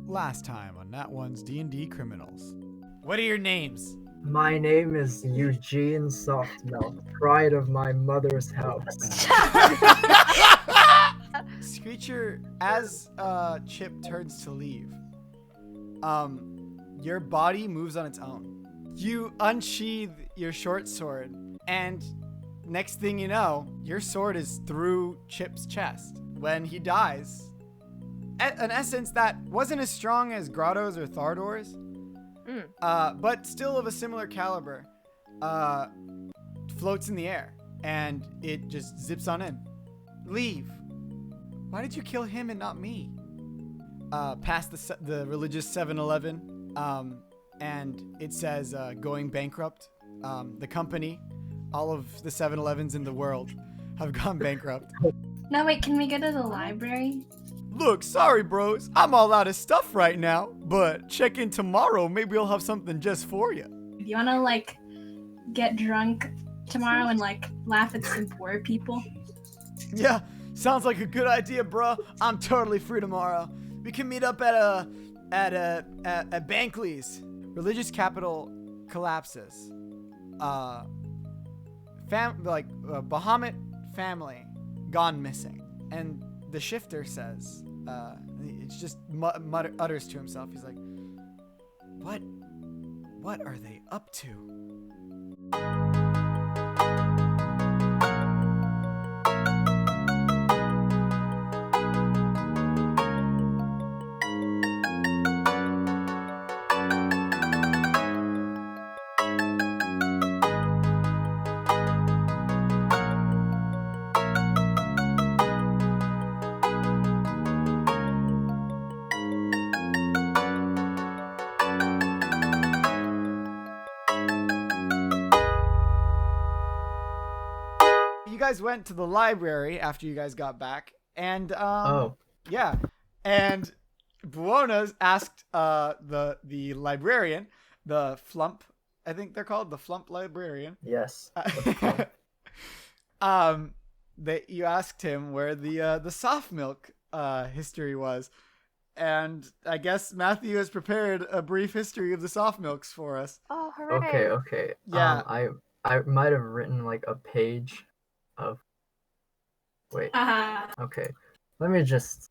Last time on Nat One's D&D Criminals. What are your names? My name is Eugene Softmelt, pride of my mother's house. Screecher, as Chip turns to leave, your body moves on its own. You unsheath your short sword, and next thing you know, your sword is through Chip's chest. When he dies, an essence that wasn't as strong as Grotto's or Thardor's, but still of a similar caliber, floats in the air, and it just zips on in. Leave. Why did you kill him and not me? Past the religious 7-Eleven, and it says going bankrupt. The company, all of the 7-Elevens in the world have gone bankrupt. No, wait, can we go to the library? Look, sorry bros, I'm all out of stuff right now, but check in tomorrow, maybe we'll have something just for you. Do you wanna, get drunk tomorrow and, laugh at some poor people? Yeah, sounds like a good idea, bro. I'm totally free tomorrow. We can meet up at Bankley's. Religious capital collapses. Bahamut family gone missing, and the shifter says, it's just utters to himself. He's like, what are they up to? You guys went to the library after you guys got back, and yeah, and Buonas asked the librarian, the flump, I think they're called the flump librarian. Yes. That you asked him where the soft milk history was, and I guess Matthew has prepared a brief history of the soft milks for us. Oh, hooray! Okay. Yeah. I might have written a page of. Wait. Okay. Let me just.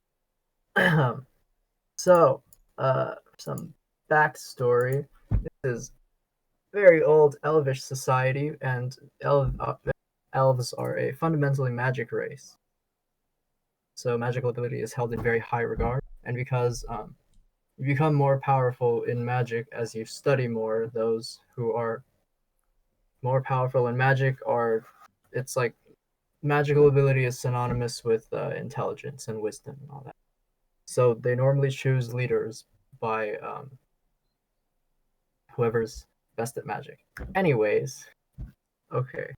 So, some backstory. This is very old elvish society, and elves are a fundamentally magic race. So magical ability is held in very high regard, and because you become more powerful in magic as you study more, those who are more powerful in magic it's like magical ability is synonymous with intelligence and wisdom and all that. So they normally choose leaders by whoever's best at magic. Anyways, okay.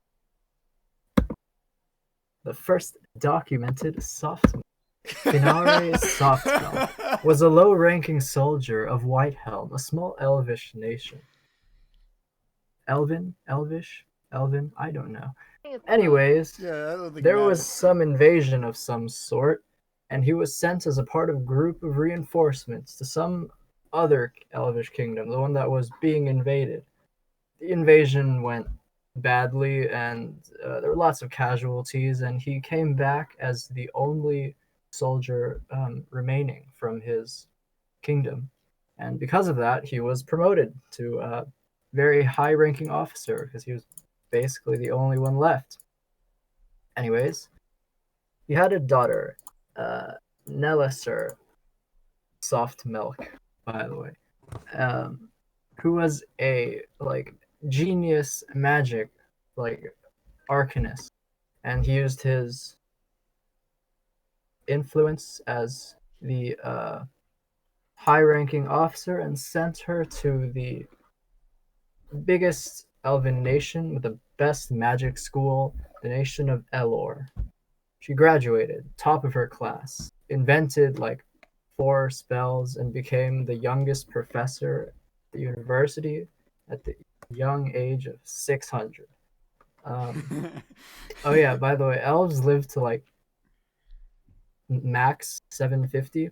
The first documented softmelt, Finare Softmelt, was a low-ranking soldier of Whitehelm, a small elvish nation. Elvin? I don't know. Anyways, Yeah, I don't think there was some invasion of some sort, and he was sent as a part of a group of reinforcements to some other elvish kingdom, the one that was being invaded. The invasion went badly, and there were lots of casualties, and he came back as the only soldier remaining from his kingdom. And because of that, he was promoted to a very high-ranking officer, because he was basically the only one left. Anyways, he had a daughter, Nelisser Softmilk, by the way, who was a genius magic arcanist, and he used his influence as the high-ranking officer and sent her to the biggest elven nation with the best magic school, the nation of Elor. She graduated, top of her class, invented 4 spells, and became the youngest professor at the university at the young age of 600. Oh yeah, by the way, elves live to max 750.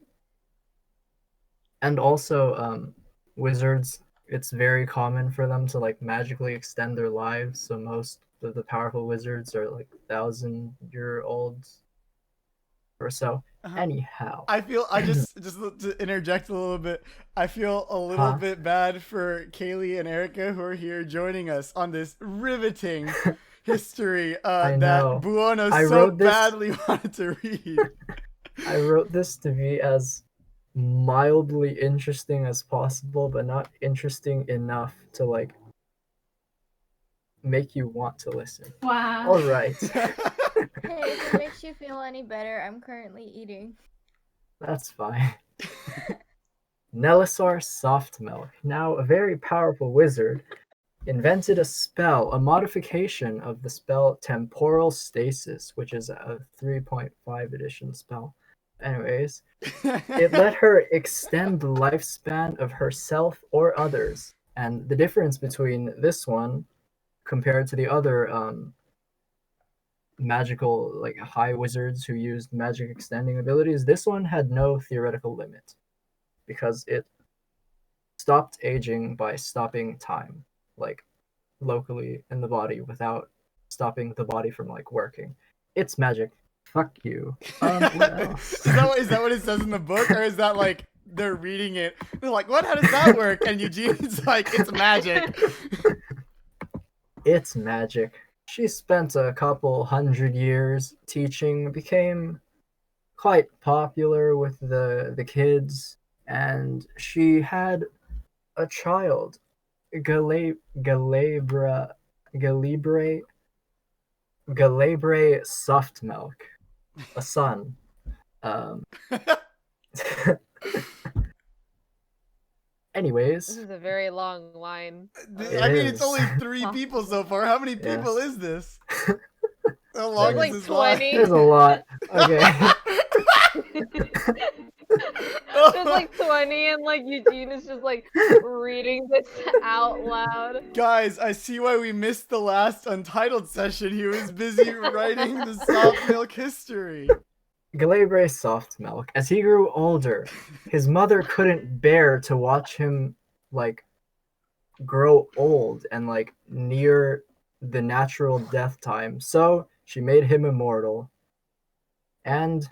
And also, wizards, it's very common for them to like magically extend their lives. So most of the powerful wizards are like 1,000-year-olds or so. Uh-huh. Anyhow, I feel I just to interject a little bit. I feel a little Huh? bit bad for Kaylee and Erica who are here joining us on this riveting history I that know. Buono I so wrote this- badly wanted to read. I wrote this to be as mildly interesting as possible, but not interesting enough to like make you want to listen. Wow. All right, Hey, if it makes you feel any better, I'm currently eating. that's fine. Nelisar Softmilk, now a very powerful wizard, invented a spell, a modification of the spell Temporal Stasis, which is a 3.5 edition spell. Anyways, it let her extend the lifespan of herself or others. And the difference between this one compared to the other magical, like high wizards who used magic extending abilities, this one had no theoretical limit because it stopped aging by stopping time, like locally in the body without stopping the body from like working. It's magic. Fuck you. What else? Is that what it says in the book, or is that like they're reading it? They're like, "What? How does that work?" And Eugene's like, "It's magic." It's magic. She spent a couple 100 years teaching, became quite popular with the kids, and she had a child, Galabre Softmilk, a son. Anyways, This is a very long line. I mean, it's is. only 3 people so far. How many people Yes. is this? How long There's is like this line? 20. there's a lot. Okay. There's like 20 and like Eugene is just like reading this out loud. Guys, I see why we missed the last Untitled session. He was busy writing the soft milk history. Galabre Softmilk, as he grew older, his mother couldn't bear to watch him like grow old and like near the natural death time. So she made him immortal. And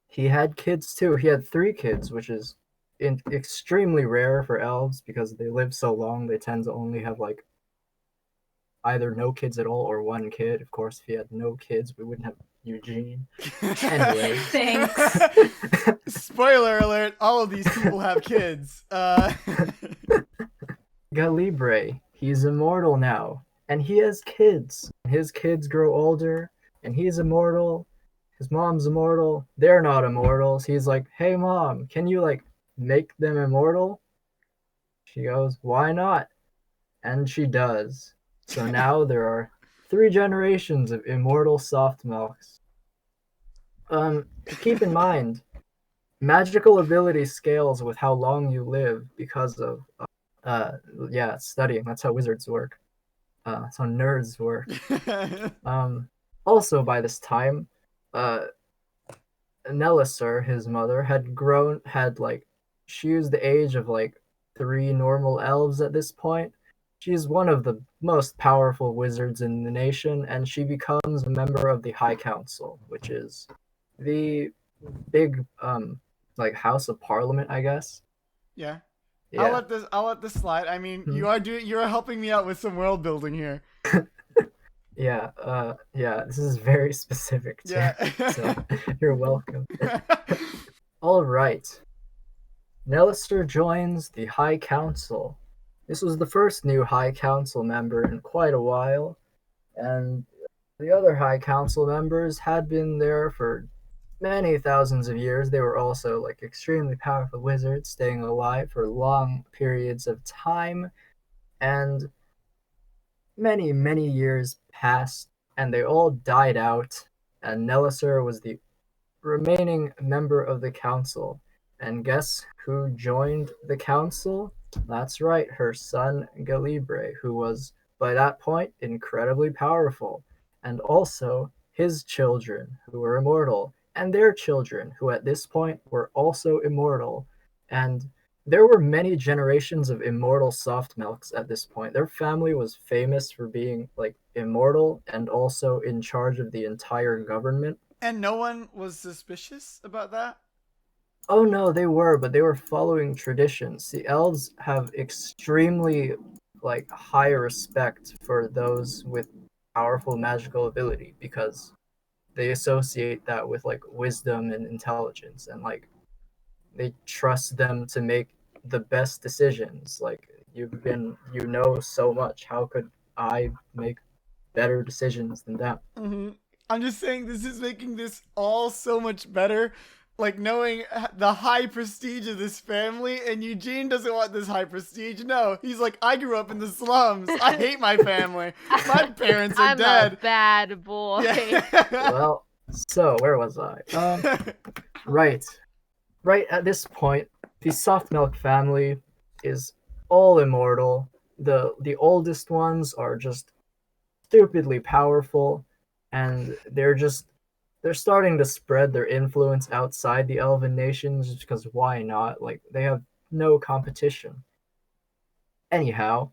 he had kids too. He had 3 kids, which is extremely rare for elves because they live so long. They tend to only have like either no kids at all or 1 kid. Of course, if he had no kids, we wouldn't have Eugene. Anyway. Thanks. Spoiler alert, all of these people have kids. Galibre, he's immortal now, and he has kids. His kids grow older, and he's immortal. His mom's immortal. They're not immortals. He's like, hey mom, can you like make them immortal? She goes, why not? And she does. So now there are 3 generations of immortal Softmilks. Keep in mind, magical ability scales with how long you live because of studying. That's how wizards work. That's how nerds work. Also by this time, Nelisar, his mother, she was the age of like 3 normal elves at this point. She's one of the most powerful wizards in the nation, and she becomes a member of the High Council, which is the big like House of Parliament, I guess. Yeah. Yeah. I'll let this slide. I mean, Hmm. you are helping me out with some world building here. Yeah, this is very specific too. Yeah. So you're welcome. All right. Nelisar joins the High Council. This was the first new High Council member in quite a while, and the other High Council members had been there for many thousands of years. They were also like extremely powerful wizards, staying alive for long periods of time, and many, many years passed, and they all died out, and Nelisar was the remaining member of the council. And guess who joined the council? That's right, her son Galibre, who was, by that point, incredibly powerful, and also his children, who were immortal, and their children, who at this point were also immortal. And there were many generations of immortal soft milks at this point. Their family was famous for being like immortal and also in charge of the entire government. And no one was suspicious about that? Oh no, they were, but they were following traditions. The elves have extremely like high respect for those with powerful magical ability because they associate that with like wisdom and intelligence, and like they trust them to make the best decisions. Like you know so much. How could I make better decisions than them? Mm-hmm. I'm just saying this is making this all so much better. Like knowing the high prestige of this family, and Eugene doesn't want this high prestige. No, he's like, I grew up in the slums. I hate my family. My parents are I'm dead. a bad boy. Yeah. Well, so where was I? Right. Right at this point, the soft milk family is all immortal. The oldest ones are just stupidly powerful, and they're starting to spread their influence outside the elven nations just because why not? Like they have no competition. Anyhow,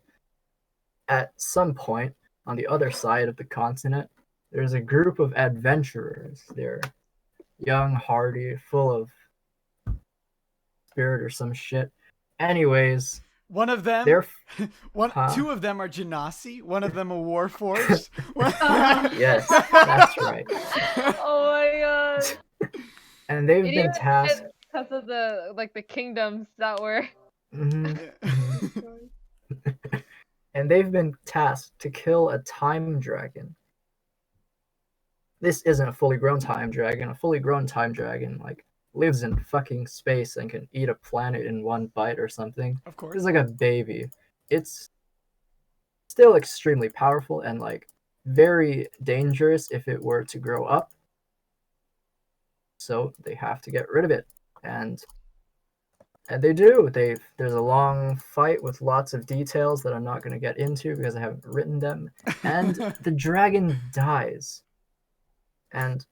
at some point on the other side of the continent, there's a group of adventurers. They're young, hardy, full of spirit or some shit. Anyways, One of them, they're Huh? two of them are Genasi. One of them a Warforged. yes, that's right. Oh my god. And they've It been even tasked. said because of the kingdoms that were. Mhm. And they've been tasked to kill a time dragon. This isn't a fully grown time dragon. A fully grown time dragon like lives in fucking space and can eat a planet in one bite or something. Of course. It's like a baby. It's still extremely powerful and like very dangerous if it were to grow up. So they have to get rid of it. And they do. There's a long fight with lots of details that I'm not going to get into because I haven't written them. And the dragon dies. And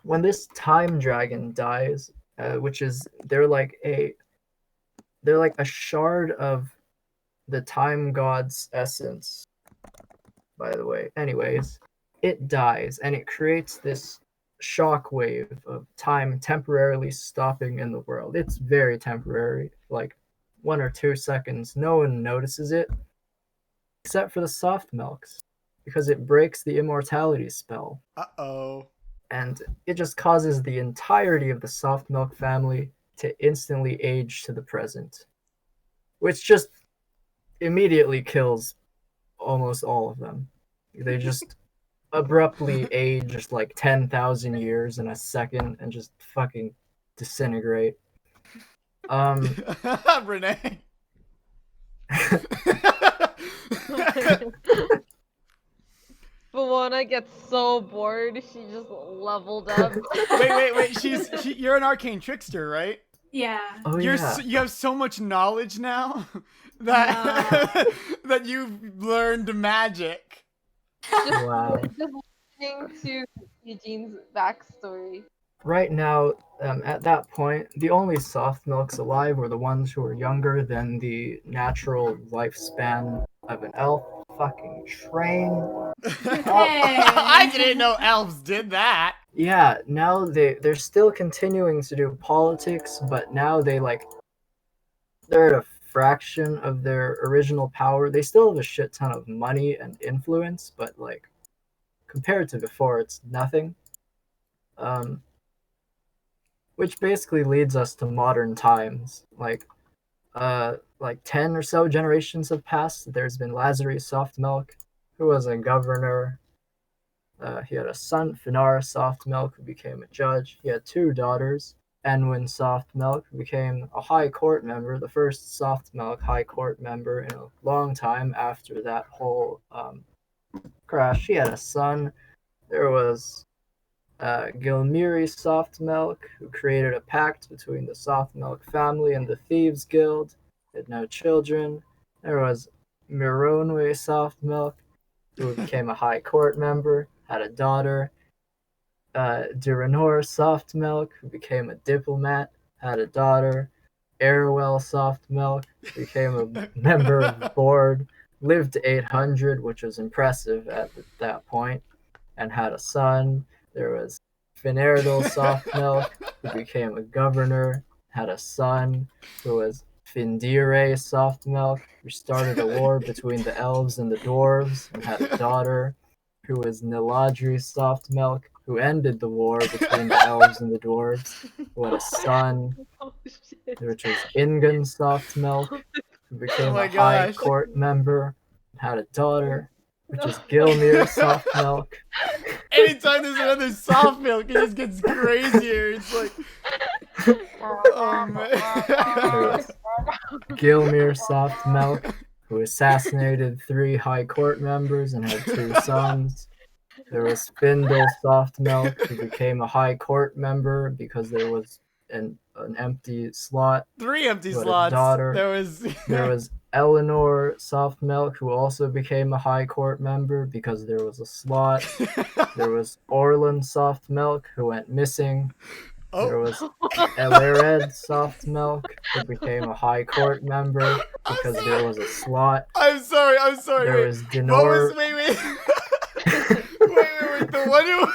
when this time dragon dies, which is they're like a shard of the time god's essence. By the way, anyways, it dies and it creates this shockwave of time temporarily stopping in the world. It's very temporary, like 1 or 2 seconds. No one notices it except for the soft milks because it breaks the immortality spell. Uh-oh. And it just causes the entirety of the soft milk family to instantly age to the present, which just immediately kills almost all of them. They just abruptly age just like 10,000 years in a second and just fucking disintegrate. Renee. Bellona gets so bored, she just leveled up. Wait. You're an arcane trickster, right? Yeah. Oh You yeah. have so much knowledge now that that you've learned magic. Wow. Just listening to Eugene's backstory. Right now, at that point, the only soft milks alive were the ones who were younger than the natural lifespan of an elf. Fucking train. I didn't know elves did that. Yeah, now they're still continuing to do politics, but now they're at a fraction of their original power. They still have a shit ton of money and influence, but like compared to before, it's nothing. Which basically leads us to modern times. Like 10 or so generations have passed. There's been Lazarus Softmilk, who was a governor. He had a son, Finara Softmilk, who became a judge. He had 2 daughters, Enwyn Softmilk, who became a high court member, the first Softmilk high court member in a long time after that whole crash. He had a son. There was Gilmiri Softmilk, who created a pact between the Softmilk family and the Thieves Guild. Had no children. There was Mironwe Softmilk, who became a high court member, had a daughter. Duranor Softmilk, who became a diplomat, had a daughter. Airwell Soft Milk, became a member of the board, lived to 800, which was impressive at that point, and had a son. There was Finerdle Soft Milk, who became a governor, had a son, who was Findire Soft Milk, who started a war between the elves and the dwarves, and had a daughter, who was Niladri Soft Milk, who ended the war between the elves and the dwarves, who had a son, Oh, shit. which was Ingun Soft Milk, who became my a high gosh. court member, and had a daughter, which is Gilmere Soft Milk. Anytime there's another soft milk, it just gets crazier. It's like, oh There man. was Gilmere Soft Milk, who assassinated 3 high court members and had 2 sons. There was Spindle Soft Milk, who became a high court member because there was an empty slot. 3 empty What a slots. daughter. There was. There was Eleanor Soft Milk, who also became a high court member because there was a slot. There was Orland Soft Milk, who went missing. There Oh, was Elared Soft Milk, who became a high court member because there was a slot. I'm sorry. I'm sorry. There Wait. was What Denor. was? Wait. Wait. The one who.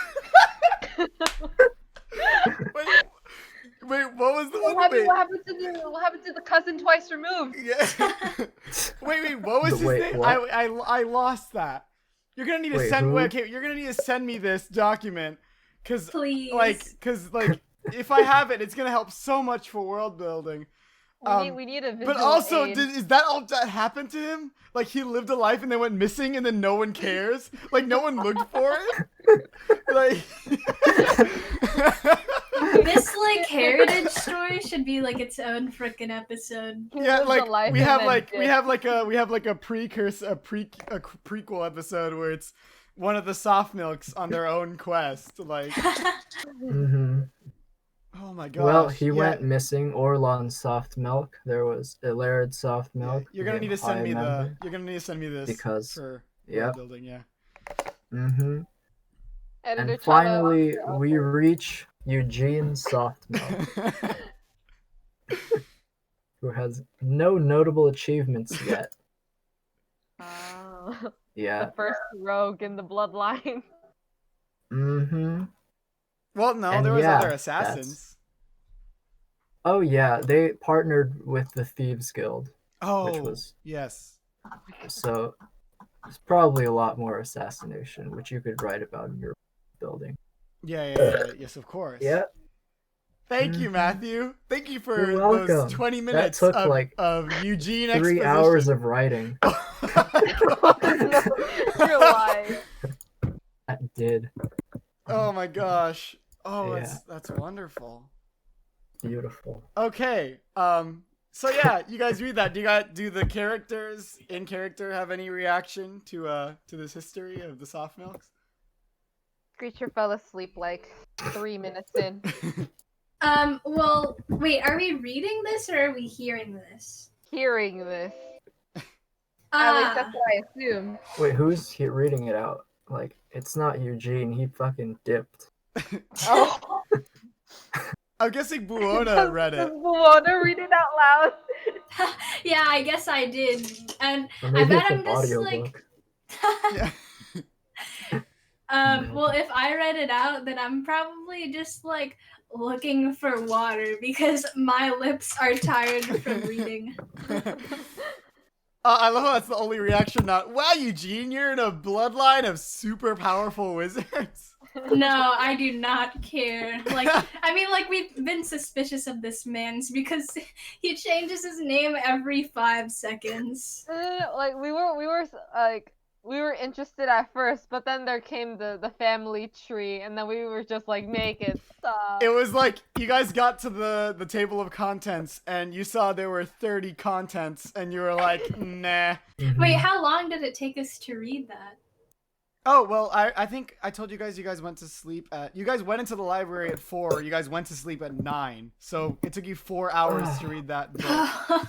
Wait. What was the one? What Wait. happened to the cousin twice removed? Yeah. Wait. What was his Wait, name? what? I lost that. You're gonna need to Wait, send. who? Wait, okay, you're gonna need to send me this document, cause Please. like if I have it, it's gonna help so much for world building. We need a visual But also, aid. is that all that happened to him? Like he lived a life and then went missing, and then no one cares. Like no one looked for it. Like. This like heritage story should be like its own freaking episode. He Yeah, lived a like life we and have then like we dipped. have like a precursor, a prequel episode where it's one of the soft milks on their own quest. Like, hmm oh my gosh. Well, he yeah. went missing. Orlon Soft Milk. There was Elared Soft Yeah, Milk. you're gonna need became to send high me member. You're gonna need to send me this Because- for Yep. world building. Yeah. hmm Editor And Chana- finally, we reach Eugene Soft Milk, who has no notable achievements yet. Oh, Yeah. the first rogue in the bloodline. hmm Well, no, And there was yeah, other assassins. Oh yeah, they partnered with the Thieves Guild, Oh, which was yes. so. There's probably a lot more assassination, which you could write about in your building. Yeah. Yes, of course. Yeah. Thank you, Mhm. Matthew. Thank you for You're those welcome. 20 That minutes took, of, like, of Eugene 3 exposition. hours of writing. You're lying. That did. Oh my gosh. Oh, Yeah. that's wonderful. Beautiful. Okay. So yeah, you guys read that. Do the characters in character have any reaction to this history of the soft milks? Creature fell asleep like 3 minutes in. Well, wait, are we reading this or are we hearing this? Hearing this. At least Ah, that's what I assume. Wait, who's reading it out? Like, it's not Eugene. He fucking dipped. Oh, I'm guessing Buona read it. Want to read it out loud? yeah, I guess I did. And Or maybe bet it's I'm an just, audiobook. Yeah. well, if I read it out, then I'm probably just like looking for water because my lips are tired from reading. I love how that's the only reaction. Not wow, Eugene, you're in a bloodline of super powerful wizards. No, I do not care. Like, I mean, like we've been suspicious of this man's because he changes his name every 5 seconds. Like we were interested at first, but then there came the family tree, and then we were just like, make it stop. It was like you guys got to the table of contents and you saw there were 30 contents and you were like, nah. Mhm. Wait, how long did it take us to read that? Oh, well, I think I told you guys went to sleep at... You guys went into the library at 4. You guys went to sleep at 9. So it took you 4 hours to read that book.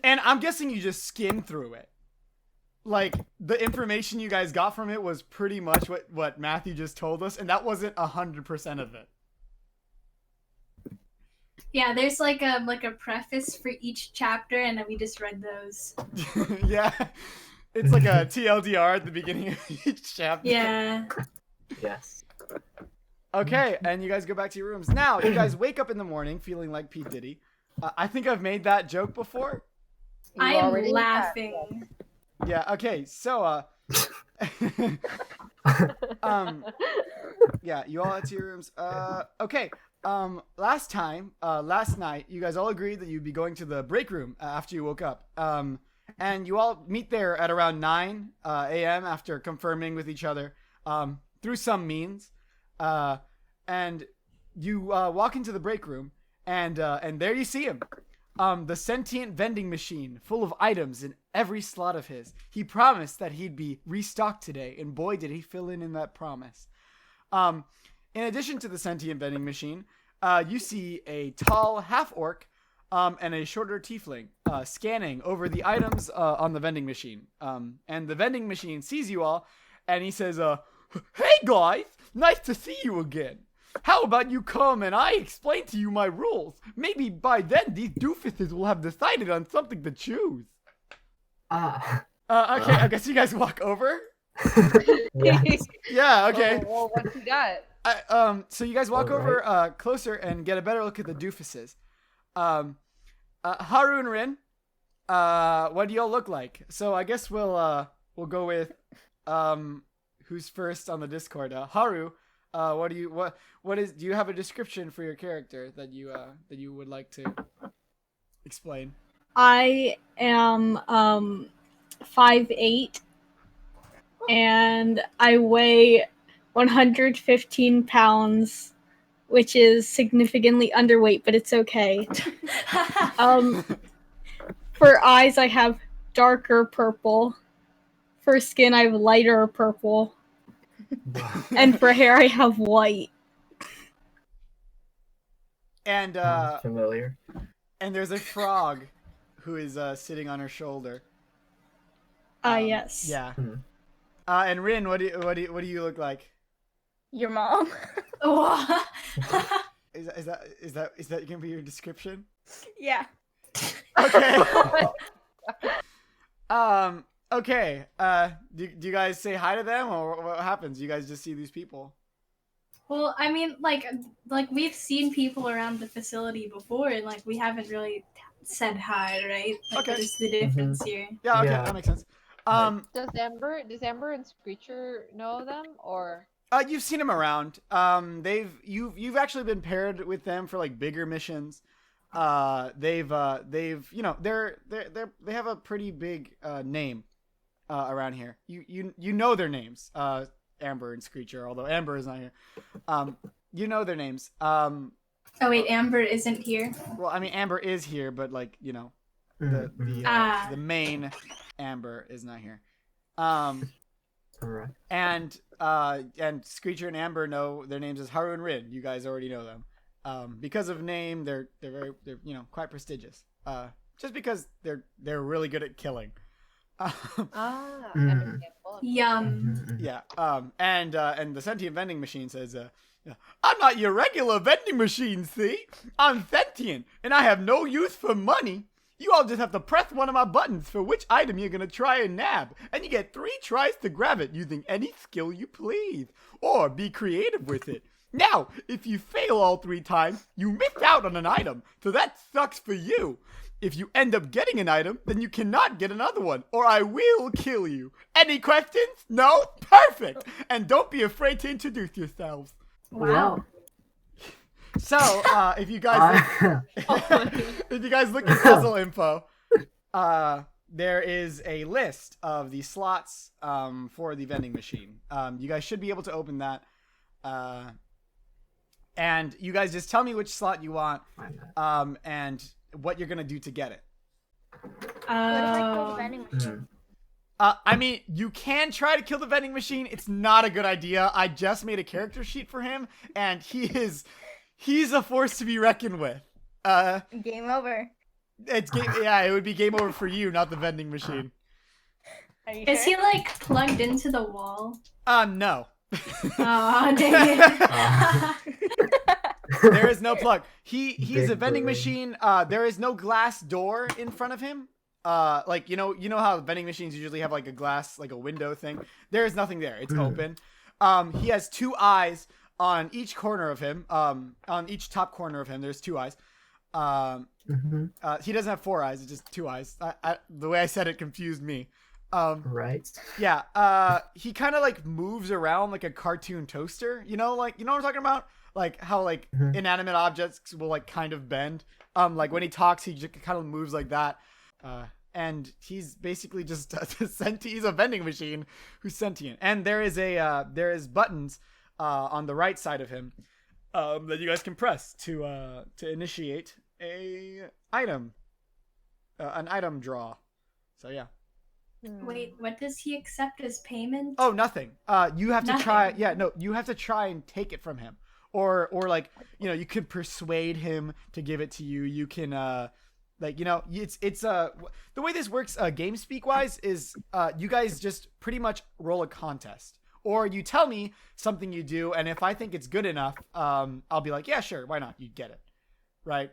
And I'm guessing you just skimmed through it. Like, the information you guys got from it was pretty much what Matthew just told us, and that wasn't 100% of it. Yeah, there's like a preface for each chapter, and then we just read those. Yeah. It's like a TLDR at the beginning of each chapter. Yeah. Yes. Okay, and you guys go back to your rooms. Now, you guys wake up in the morning feeling like P. Diddy. I think I've made that joke before. I You am already have. laughing. Yeah, okay, so, yeah, you all head to your rooms. Okay, last night, you guys all agreed that you'd be going to the break room after you woke up. And you all meet there at around 9 a.m. after confirming with each other through some means. And you walk into the break room, and there you see him. The sentient vending machine full of items in every slot of his. He promised that he'd be restocked today, and boy, did he fill in that promise. In addition to the sentient vending machine, you see a tall half-orc and a shorter tiefling scanning over the items on the vending machine. And the vending machine sees you all, and he says, "Hey guys, nice to see you again. How about you come and I explain to you my rules? Maybe by then these doofuses will have decided on something to choose." Ah. Okay, I guess you guys walk over. Yes. Yeah, okay. Oh, well, what you got? So you guys walk All over closer and get a better look at the doofuses. Haru and Rin, what do y'all look like? So I guess we'll go with who's first on the Discord. Haru, do you have a description for your character that you would like to explain? I am 5'8", and I weigh 115 pounds, which is significantly underweight, but it's okay. For eyes, I have darker purple. For skin, I have lighter purple. And for hair, I have white. And Familiar. and there's a frog who is sitting on her shoulder. Yes. Yeah. Hmm. And Rin, what do you look like? Your mom. Is that gonna be your description? Yeah. Okay. Okay. Do you guys say hi to them, or what happens? You guys just see these people? Well, I mean, like we've seen people around the facility before, and like we haven't really said hi, right? Like, Okay. what is the difference here? Yeah. Okay, Yeah. that makes sense. Does Amber and Screecher know them, or? You've seen them around. You've actually been paired with them for like bigger missions. They've you know they have a pretty big name around here. You know their names. Amber and Screecher, although Amber is not here. You know their names. Oh wait, Amber isn't here. Well, I mean Amber is here, but like you know Mhm. the main Amber is not here. Alright. And Screecher and Amber know their names as Haru and Rin. You guys already know them. Because of name, they're you know quite prestigious. Just because they're really good at killing. Understandable. Yum. Mhm. Yeah. And the sentient vending machine says, "I'm not your regular vending machine, see? I'm sentient, and I have no use for money. You all just have to press one of my buttons for which item you're gonna try and nab, and you get 3 tries to grab it using any skill you please, or be creative with it. Now, if you fail all 3 times, you miss out on an item, so that sucks for you. If you end up getting an item, then you cannot get another one, or I will kill you. Any questions? No? Perfect! And don't be afraid to introduce yourselves." Wow. So, if you guys look at puzzle info, there is a list of the slots for the vending machine. You guys should be able to open that. And you guys just tell me which slot you want, and what you're gonna do to get it. What if I kill the vending machine? I mean, you can try to kill the vending machine. It's not a good idea. I just made a character sheet for him, and he's a force to be reckoned with. Game over. Yeah, it would be game over for you, not the vending machine. Are you Is sure? he like plugged into the wall? No. Oh dang it. There is no plug. He's Big a vending brain. machine. There is no glass door in front of him. Like you know how vending machines usually have like a glass, like a window thing. There is nothing there. It's open. He has 2 eyes on each corner of him. On each top corner of him, there's 2 eyes. He doesn't have 4 eyes. It's just 2 eyes. The way I said it confused me. Right. Yeah. He kind of like moves around like a cartoon toaster. You know what I'm talking about? Like how like inanimate objects will like kind of bend. Like when he talks, he just kind of moves like that. And he's basically just he's a vending machine who's sentient. And there is buttons on the right side of him that you guys can press to initiate an item draw. So yeah. Wait, what does he accept as payment? Oh, nothing. You have to Nothing. try. Yeah, no, you have to try and take it from him, or like you could persuade him to give it to you. You can it's the way this works. Game speak wise is you guys just pretty much roll a contest, or you tell me something you do, and if I think it's good enough, I'll be like, yeah, sure, why not? You get it, right?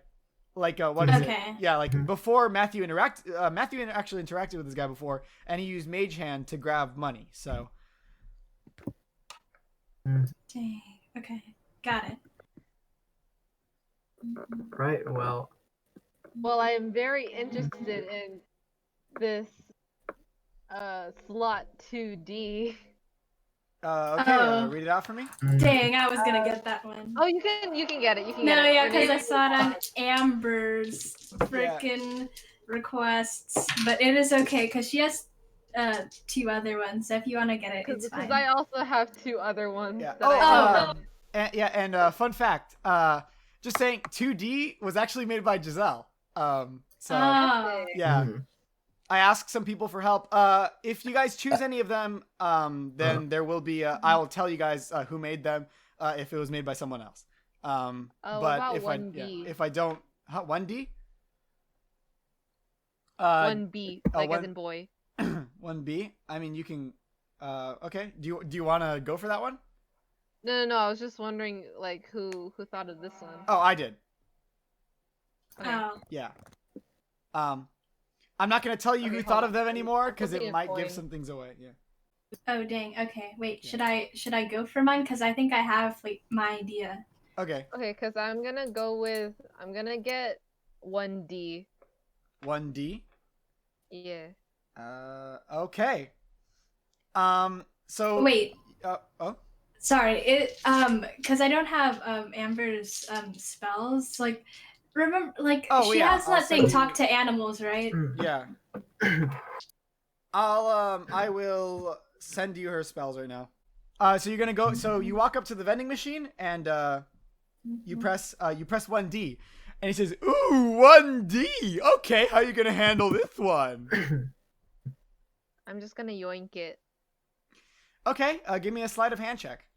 Like what is Okay. it? Yeah, like before Matthew actually interacted with this guy before, and he used Mage Hand to grab money. So Dang. Okay. Got it. Right. Well, Well, I am very interested in this slot 2D. okay, Oh. read it out for me. Dang, I was gonna get that one. Oh, you can get it. You can No, get it. yeah, Your because name I is- saw it on Amber's freaking requests, but it is okay because she has 2 other ones. So if you want to get it, it's Because fine. I also have 2 other ones. Yeah. That I Oh. And fun fact. Just saying, 2D was actually made by Giselle. So Oh. yeah. I asked some people for help. If you guys choose any of them, then there will be. I will tell you guys who made them. If it was made by someone else. what But about if 1B? if I don't, 1D. 1B, like one- as in boy. 1B. I mean, you can. Okay. Do you want to go for that one? No. I was just wondering, like, who thought of this one. Oh, I did. Okay. Oh. Yeah. I'm not gonna tell you Okay, who hold thought on. of them anymore because Looking it at might give coin. some things away. Yeah. Oh dang. Okay. Wait. Yeah. Should I go for mine? Because I think I have like my idea. Okay. Okay, because I'm gonna get 1D. 1D. Yeah. Okay. So. Wait. Oh. Sorry. Because I don't have Amber's spells. Like, remember, like Oh, she yeah, has I'll that thing send talk you- to animals, right? Yeah. I will send you her spells right now. So you're gonna go. So you walk up to the vending machine and you press 1D, and he says, "Ooh, 1D. Okay, how you gonna handle this one?" I'm just gonna yoink it. Okay, give me a sleight of hand check,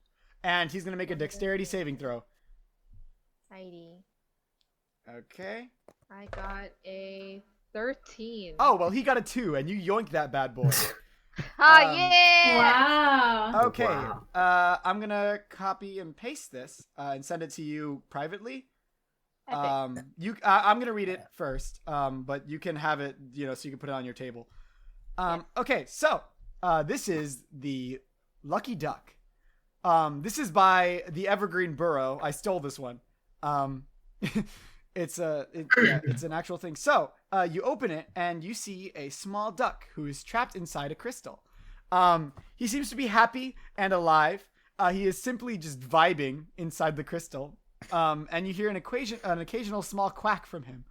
and he's gonna make a dexterity saving throw. Heidi. Okay. I got a 13. Oh well, he got a 2, and you yoinked that bad boy. Ah, um, yeah! Wow. Okay. Wow. I'm gonna copy and paste this and send it to you privately. Epic. I'm gonna read it first. But you can have it, so you can put it on your table. Okay. So, this is the Lucky Duck. This is by the Evergreen Burrow. I stole this one. It's an actual thing. So, you open it and you see a small duck who is trapped inside a crystal. He seems to be happy and alive. He is simply just vibing inside the crystal. And you hear an occasional small quack from him.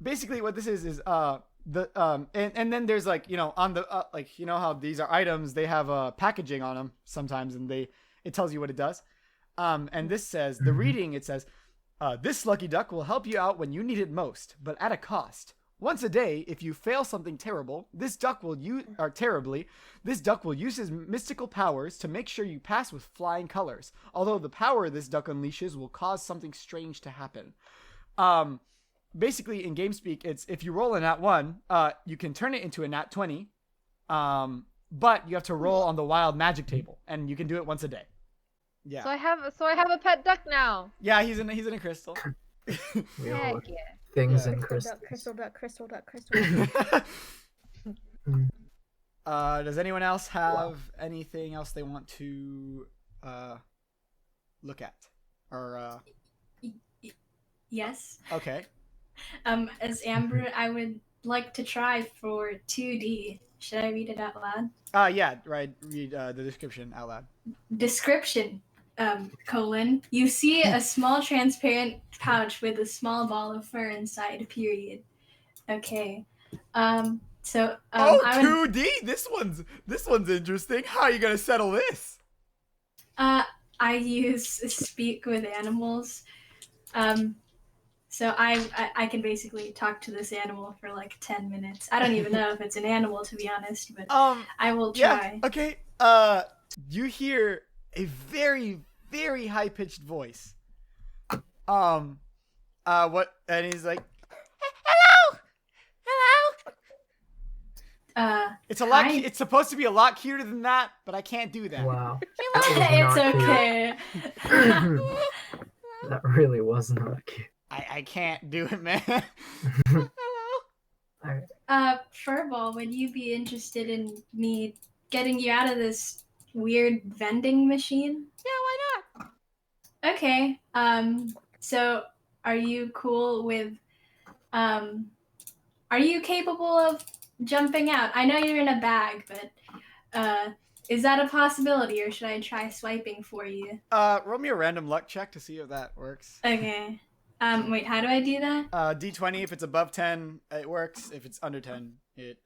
Basically what this is and then there's on the how these are items, they have packaging on them sometimes, and it tells you what it does. And this says the reading. It says, this lucky duck will help you out when you need it most, but at a cost. Once a day, if you fail something terrible, this duck will use his mystical powers to make sure you pass with flying colors. Although the power this duck unleashes will cause something strange to happen. Basically, in GameSpeak, it's if you roll a nat 1, you can turn it into a nat 20, but you have to roll on the wild magic table, and you can do it once a day. Yeah. So I have a pet duck now. Yeah, he's in a crystal. We all Heck look yeah. things Yeah. in Crystal crystals. duck, crystal duck, crystal duck, crystal duck. Does anyone else have anything else they want to look at? Or Yes. okay. As Amber, I would like to try for 2D. Should I read it out loud? Yeah, right. Read the description out loud. Description, colon. You see a small transparent pouch with a small ball of fur inside, period. Okay. So, I would, 2D. This one's interesting. How are you gonna settle this? I use speak with animals. So I can basically talk to this animal for like 10 minutes. I don't even know if it's an animal, to be honest, but I will try. Yeah. Okay. You hear a very, very high pitched voice. What? And he's like, hello. It's a lot. Hi. It's supposed to be a lot cuter than that, but I can't do that. Wow. It's not cute. okay. That really was not cute. I can't do it, man. Alright. Furball, would you be interested in me getting you out of this weird vending machine? Yeah, why not? Okay. So are you cool with are you capable of jumping out? I know you're in a bag, but is that a possibility, or should I try swiping for you? Roll me a random luck check to see if that works. Okay. Wait, how do I do that? D20. If it's above 10, it works. If it's under 10, it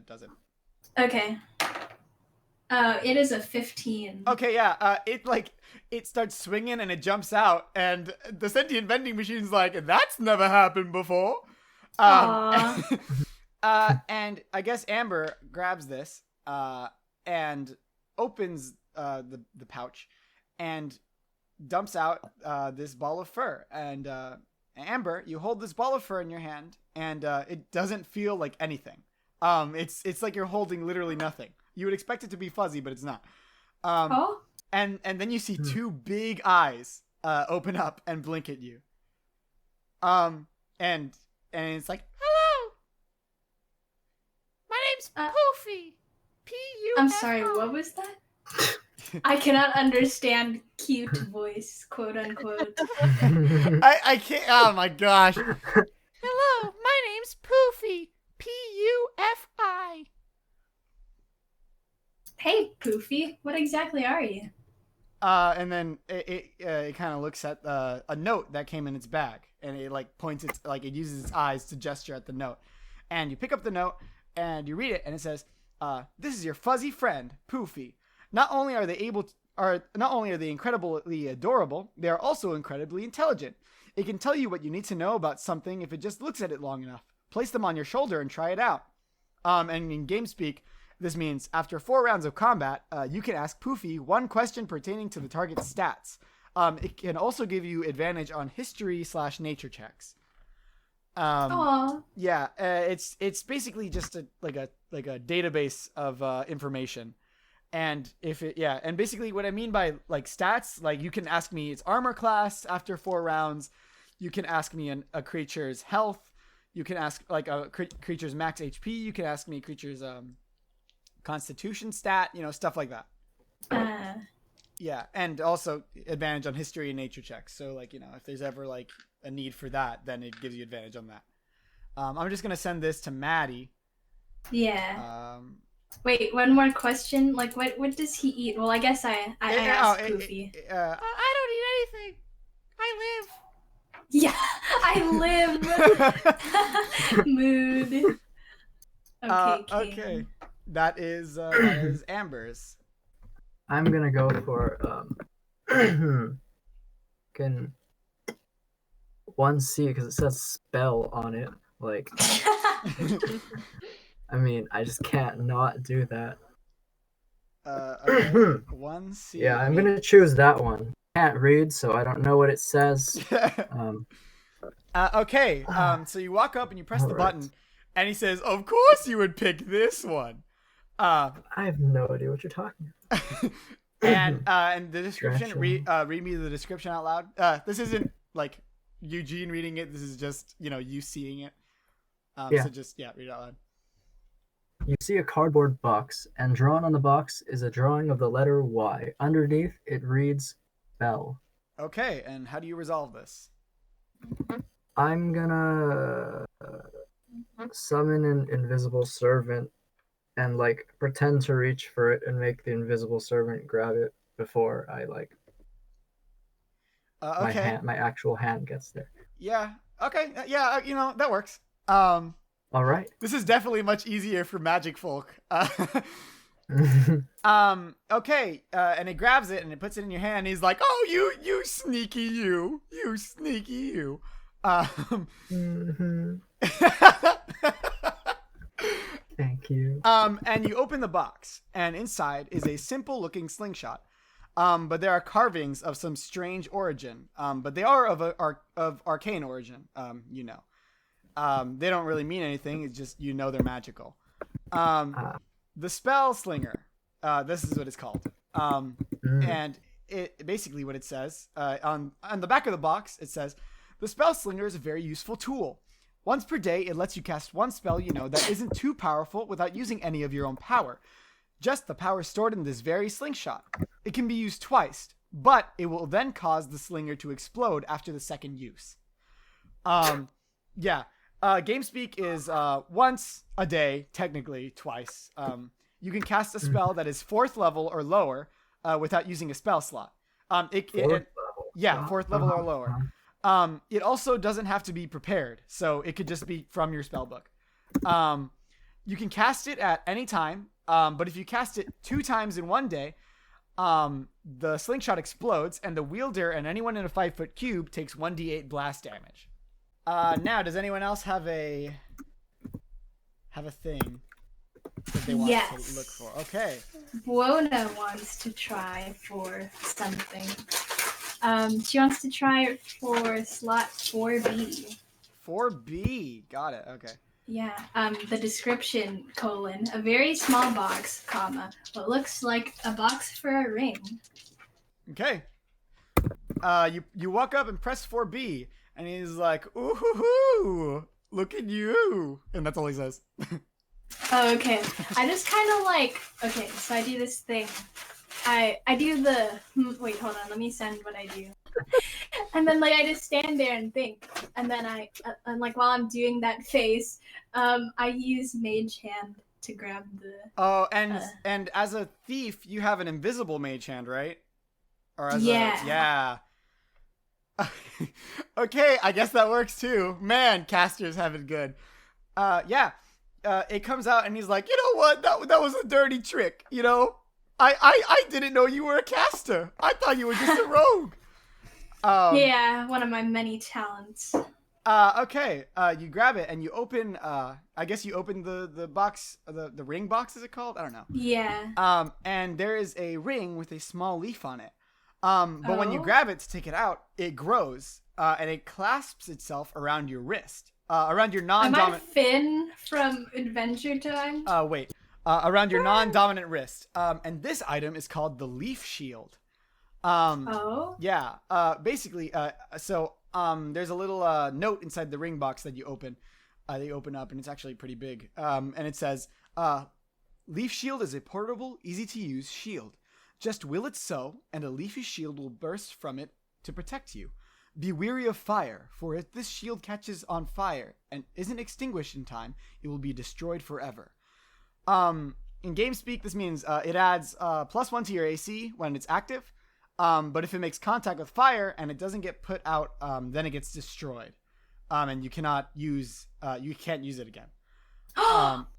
doesn't. Okay. It is a 15. Okay, yeah. It starts swinging and it jumps out, and the sentient vending machine's like, that's never happened before. Aw. And I guess Amber grabs this and opens the pouch and dumps out this ball of fur. And Amber, you hold this ball of fur in your hand, and it doesn't feel like anything. It's like you're holding literally nothing. You would expect it to be fuzzy, but it's not. Oh? And then you see two big eyes open up and blink at you. And it's like, hello, my name's Poofy. P-U-F-I. I'm sorry, what was that? I cannot understand cute voice, quote unquote. I can't. Oh my gosh. Hello, my name's Poofy. P-U-F-I. Hey, Poofy, what exactly are you? And then it kind of looks at a note that came in its bag, and it like points its it uses its eyes to gesture at the note, and you pick up the note and you read it, and it says, "This is your fuzzy friend, Poofy. Not only are they incredibly adorable, they are also incredibly intelligent. It can tell you what you need to know about something if it just looks at it long enough. Place them on your shoulder and try it out." And in game speak, this means after 4 rounds of combat, you can ask Poofy one question pertaining to the target's stats. It can also give you advantage on history/nature checks. Aww. Yeah, it's basically just a database of information. And and basically what I mean by like stats, like you can ask me its armor class after 4 rounds. You can ask me a creature's health. You can ask like a creature's max HP. You can ask me a creature's constitution stat, stuff like that. Yeah, and also advantage on history and nature checks. So like, if there's ever like a need for that, then it gives you advantage on that. I'm just gonna send this to Maddie. Yeah. Wait, one more question. Like, what does he eat? Well, I guess I asked Poofy. I don't eat anything. I live. Yeah, I live. Mood. Okay. Okay. That is Amber's. I'm gonna go for can 1C because it says spell on it. Like, I mean, I just can't not do that. Okay. 1C. Yeah, I'm gonna choose that one. Can't read, so I don't know what it says. Okay. So you walk up and you press the Alright. button, and he says, "Of course you would pick this one." I have no idea what you're talking about. And the description. Stretch 'em. Read me the description out loud. This isn't like Eugene reading it. This is just you seeing it. Yeah. So just read it out loud. You see a cardboard box, and drawn on the box is a drawing of the letter Y. Underneath, it reads Bell. Okay, and how do you resolve this? I'm gonna summon an invisible servant and like pretend to reach for it and make the invisible servant grab it before I like Okay. my actual hand gets there. Yeah. Okay. Yeah. That works. All right. This is definitely much easier for magic folk. Okay. And it grabs it and it puts it in your hand. And he's like, "Oh, you sneaky you sneaky you." Mhm. Thank you. And you open the box, and inside is a simple-looking slingshot. But there are carvings of some strange origin. But they are of arcane origin. They don't really mean anything. It's just they're magical. The spell slinger. This is what it's called. And it basically what it says on the back of the box. It says, "The spell slinger is a very useful tool. Once per day, it lets you cast one spell that isn't too powerful without using any of your own power. Just the power stored in this very slingshot. It can be used twice, but it will then cause the slinger to explode after the second use." GameSpeak is once a day, technically twice. You can cast a spell that is 4th level or lower without using a spell slot. Fourth level or lower. It also doesn't have to be prepared, so it could just be from your spellbook. You can cast it at any time, but if you cast it 2 times in one day, the slingshot explodes, and the wielder and anyone in a 5-foot cube takes 1d8 blast damage. Now, does anyone else have a thing that they want to look for? Okay. Buona wants to try for something. She wants to try it for slot 4B. 4B. Got it. Okay. Yeah. The description, a very small box, what looks like a box for a ring. Okay. You walk up and press 4B, and he's like, "Ooh, hoo, hoo, look at you," and that's all he says. Oh, okay. I just kind of so I do this thing. I do the wait, hold on, let me send what I do. And then I just stand there and think, and then while I'm doing that face, I use Mage Hand to grab the. Oh, and as a thief, you have an invisible Mage Hand, right? Or as yeah. Okay, I guess that works too. Man, casters have it good. It comes out and he's like, "You know what? That was a dirty trick. I didn't know you were a caster. I thought you were just a rogue." Yeah, one of my many talents. Okay. You grab it and you open. I guess you open the box. The ring box, is it called? I don't know. Yeah. And there is a ring with a small leaf on it. But when you grab it to take it out, it grows. And it clasps itself around your wrist. Around your non-dominant. Am I Finn from Adventure Time? Around your non-dominant wrist. And this item is called the Leaf Shield. Yeah. Basically, there's a little note inside the ring box that you open. They open up, and it's actually pretty big. And it says, "Leaf Shield is a portable, easy-to-use shield. Just will it so, and a leafy shield will burst from it to protect you. Be wary of fire, for if this shield catches on fire and isn't extinguished in time, it will be destroyed forever." In GameSpeak, this means it adds +1 to your AC when it's active. But if it makes contact with fire and it doesn't get put out, then it gets destroyed. And you can't use it again.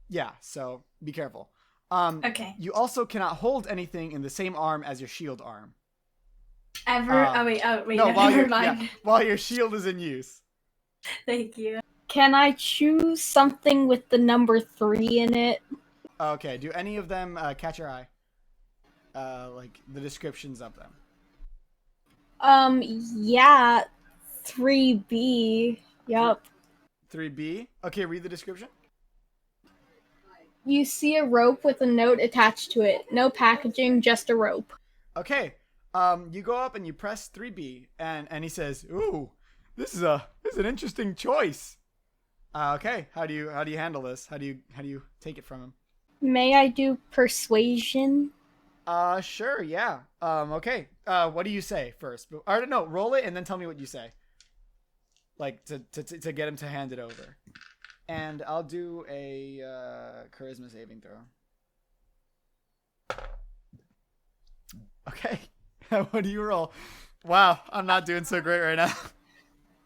Yeah, so be careful. Okay. You also cannot hold anything in the same arm as your shield arm. Ever? Wait, No, never mind. while your shield is in use. Thank you. Can I choose something with the number 3 in it? Okay, do any of them catch your eye? Like the descriptions of them. Yeah, 3B. Yup. 3B? Okay, read the description. You see a rope with a note attached to it. No packaging, just a rope. Okay. You go up and you press 3B, and he says, "Ooh, this is an interesting choice." Okay. How do you handle this? How do you take it from him? May I do persuasion? Sure. Yeah. Okay. What do you say first? Or no, roll it and then tell me what you say. Like to get him to hand it over. And I'll do a charisma saving throw. Okay. What do you roll? Wow, I'm not doing so great right now.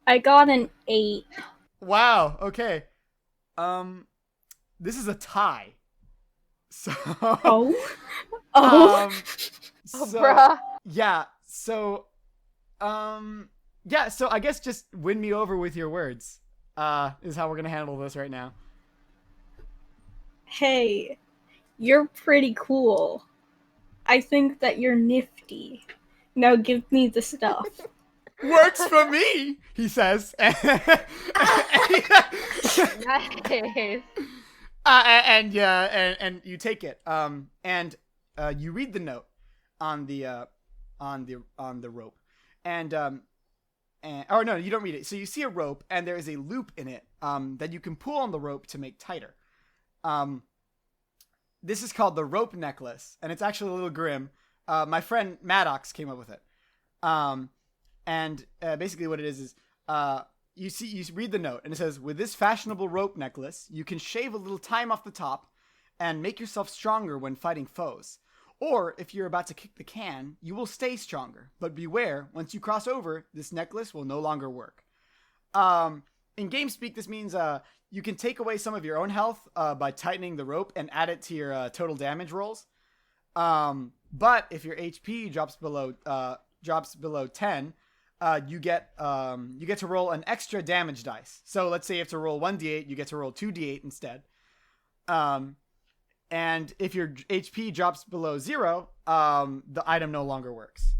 I got an 8. Wow. Okay. This is a tie. So. Oh. Oh. Oh, So, bruh. yeah. So, yeah. So I guess just win me over with your words. Is how we're gonna handle this right now. Hey, you're pretty cool. I think that you're nifty. Now give me the stuff. Works for me, he says. Nice. And you take it. And you read the note on the rope, and or no, you don't read it. So you see a rope, and there is a loop in it that you can pull on the rope to make tighter. This is called the rope necklace, and it's actually a little grim. My friend Maddox came up with it. And basically what it is you read the note, and it says, "With this fashionable rope necklace, you can shave a little time off the top and make yourself stronger when fighting foes. Or if you're about to kick the can, you will stay stronger. But beware, once you cross over, this necklace will no longer work." In game speak, this means you can take away some of your own health by tightening the rope and add it to your total damage rolls. But if your HP drops below 10, you get to roll an extra damage dice. So let's say you have to roll 1d8, you get to roll 2d8 instead. And if your HP drops below 0, the item no longer works.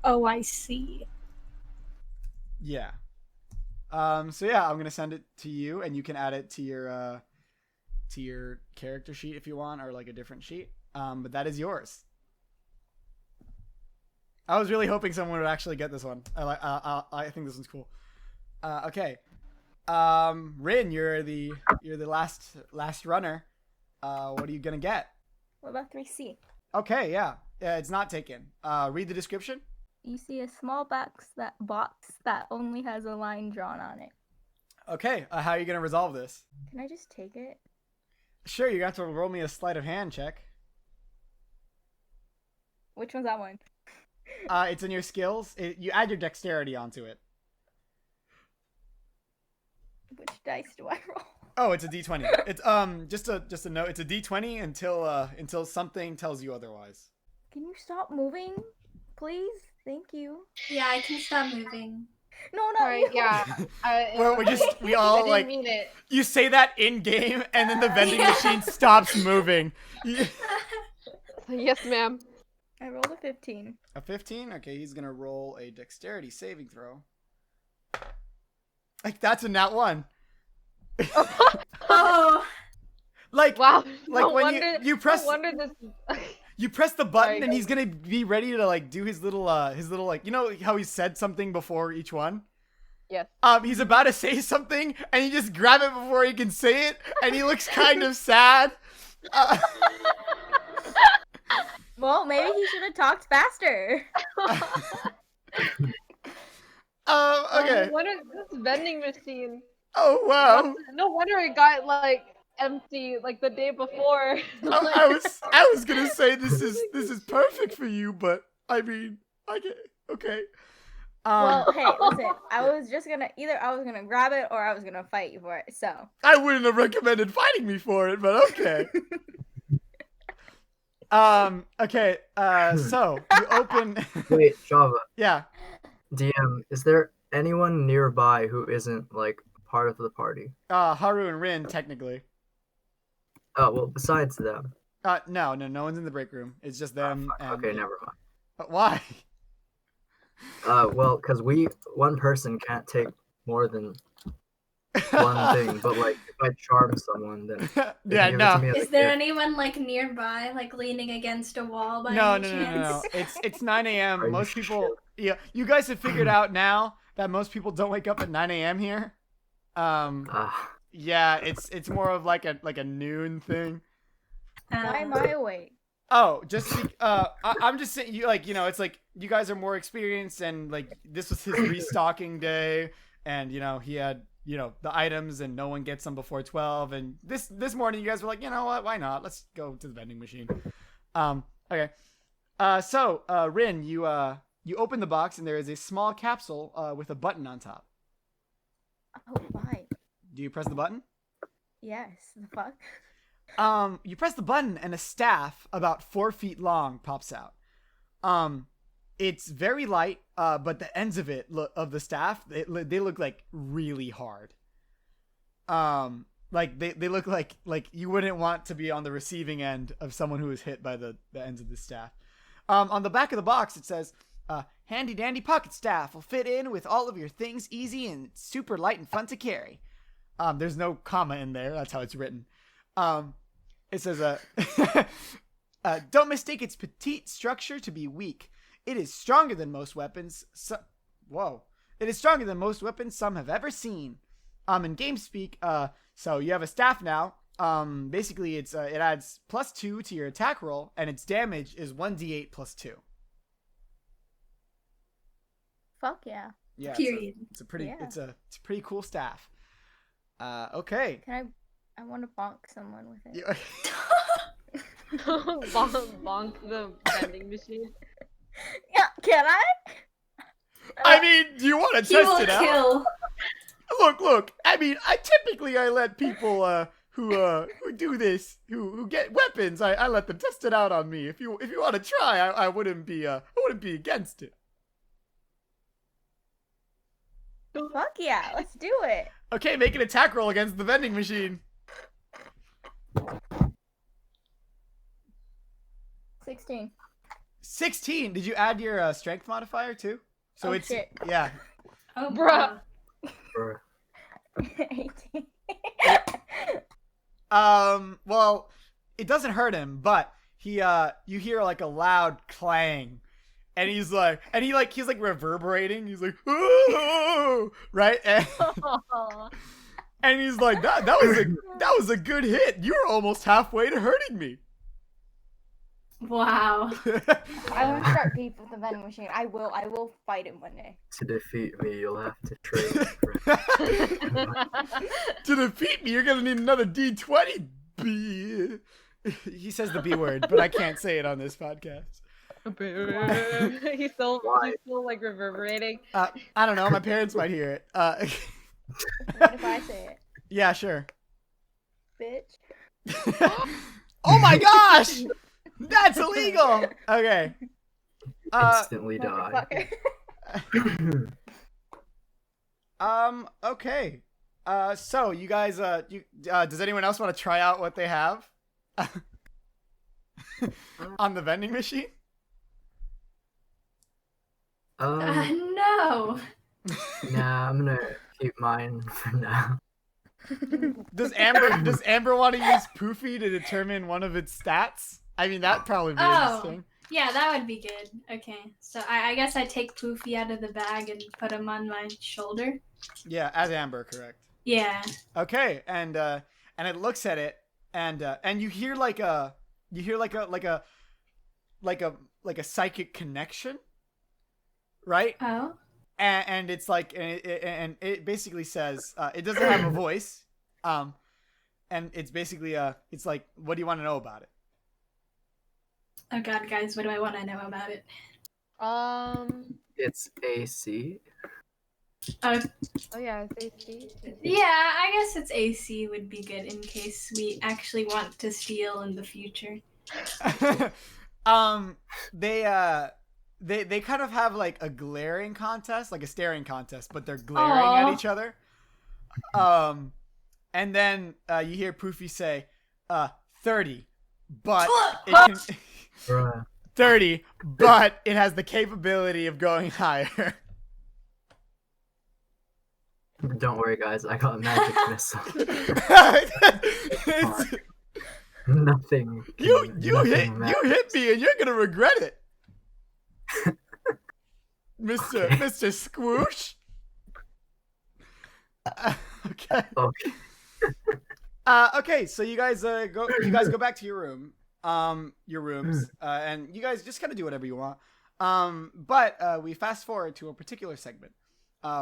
Oh, I see. Yeah. So yeah, I'm gonna send it to you, and you can add it to your character sheet if you want, or like a different sheet. But that is yours. I was really hoping someone would actually get this one. I think this one's cool. Okay. Rin, you're the last runner. What are you gonna get? What about 3C? Okay, yeah. It's not taken. Read the description. You see a small box that only has a line drawn on it. Okay, how are you gonna resolve this? Can I just take it? Sure, you're gonna have to roll me a sleight of hand check. Which one's that one? It's in your skills. You add your dexterity onto it. Which dice do I roll? Oh, it's a D20. It's just a note. It's a D20 until something tells you otherwise. Can you stop moving, please? Thank you. Yeah, I can stop moving. No, not Sorry, you. yeah. We I all didn't like mean it. you say that in game, and then the vending machine stops moving. Yes, ma'am. I rolled a 15. A 15? Okay, he's gonna roll a dexterity saving throw. Like that's a nat 1. Oh, Like Wow. Like no when wonder, you press- No wonder this. you press the button, Sorry, and he's gonna be ready to like do his little like, you know how he said something before each one. Yes. He's about to say something, and you just grab it before he can say it, and he looks kind of sad. Well, maybe he should have talked faster. Okay. What is this vending machine? Oh wow. No wonder it got like empty like the day before. I was gonna say this is perfect for you, but I mean, I get okay. Well, hey, listen. I was gonna grab it or I was gonna fight you for it. So I wouldn't have recommended fighting me for it, but okay. Okay. So you open. Wait, Java, Yeah. DM, is there anyone nearby who isn't like part of the party? Haru and Rin technically. Oh well, besides them. No one's in the break room. It's just them. Fuck, And, okay, never mind. But why? Well, because one person can't take more than one thing, but like if I charm someone, then they Yeah, can give it no. to me as Is a there gift. anyone like nearby, like leaning against a wall by No, any no, no, no, no. chance? It's 9 Are a.m. you Most people, sure? yeah, you guys have figured out now that most people don't wake up at 9 a.m. here. Ah, Yeah, it's more of like a noon thing. Why am I awake? Oh, I'm just saying, it's like you guys are more experienced, and like this was his restocking day, and he had the items, and no one gets them before 12, and this morning you guys were like, you know what, why not? Let's go to the vending machine. Okay. So Rin, you open the box, and there is a small capsule with a button on top. Oh, fine. Do you press the button? Yes. The fuck? You press the button, and a staff about 4 feet long pops out. It's very light, but the ends of of the staff, they look like really hard. Like they look like you wouldn't want to be on the receiving end of someone who was hit by the ends of the staff. On the back of the box, it says, "Handy dandy pocket staff will fit in with all of your things easy and it's super light and fun to carry." There's no comma in there. That's how it's written. It says, "Don't mistake its petite structure to be weak. It is stronger than most weapons. It is stronger than most weapons some have ever seen." In game speak, so you have a staff now. Basically, it adds +2 to your attack roll, and its damage is 1d8 +2. Fuck yeah. Yeah, Period. It's a pretty, Yeah. it's a pretty cool staff. Okay. Can I want to bonk someone with it. Yeah. Bonk the vending machine. Yeah, can I? I mean, do you want to He will test it out? kill. Look. I mean, I typically let people who do this who get weapons. I let them test it out on me. If you want to try, I wouldn't be against it. Fuck yeah, let's do it. Okay, make an attack roll against the vending machine. 16. 16. Did you add your strength modifier too? So Oh, it's shit. yeah. Oh, Bruh. bruh. 18. Well, it doesn't hurt him, but he you hear like a loud clang. And he's like reverberating. He's like, "Ooh!" Right? And he's like, that was a good hit. You were almost halfway to hurting me. wow. I want to start beef with the vending machine. I will fight him one day. To defeat me, you'll have to trade. To defeat me, you're gonna need another D20. B. He says the B word, but I can't say it on this podcast. he's still Why? like reverberating. I don't know. My parents might hear it. What if I say it? Yeah, sure. Bitch. Oh my gosh, that's illegal. Okay. Instantly die. Motherfucker. Okay. So you guys, does anyone else want to try out what they have on the vending machine? No. Nah, I'm gonna keep mine for now. Does Amber want to use Poofy to determine one of its stats? I mean, that'd probably be Oh. interesting. Yeah, that would be good. Okay. So I guess I take Poofy out of the bag and put him on my shoulder. Yeah, as Amber, correct. Yeah. Okay, and it looks at it, and you hear like a psychic connection, right? Oh. And it's like, and it basically says, it doesn't have a voice, and it's basically it's like, what do you want to know about it? Oh God, guys, what do I want to know about it? It's AC. Oh, Oh yeah, it's AC. yeah. I guess it's AC would be good in case we actually want to steal in the future. They kind of have like a glaring contest, like a staring contest, but they're glaring at Aw. each other. And then you hear Poofy say, 30, but it can, Bruh. 30, but it has the capability of going higher. Don't worry, guys. I got a magic missile. It's- Nothing. you nothing hit me, and you're gonna regret it, Mister Okay. Mister Squoosh. Okay. Okay. Okay. So you guys go. You guys go back to your room. Your rooms. And you guys just kind of do whatever you want. But we fast forward to a particular segment.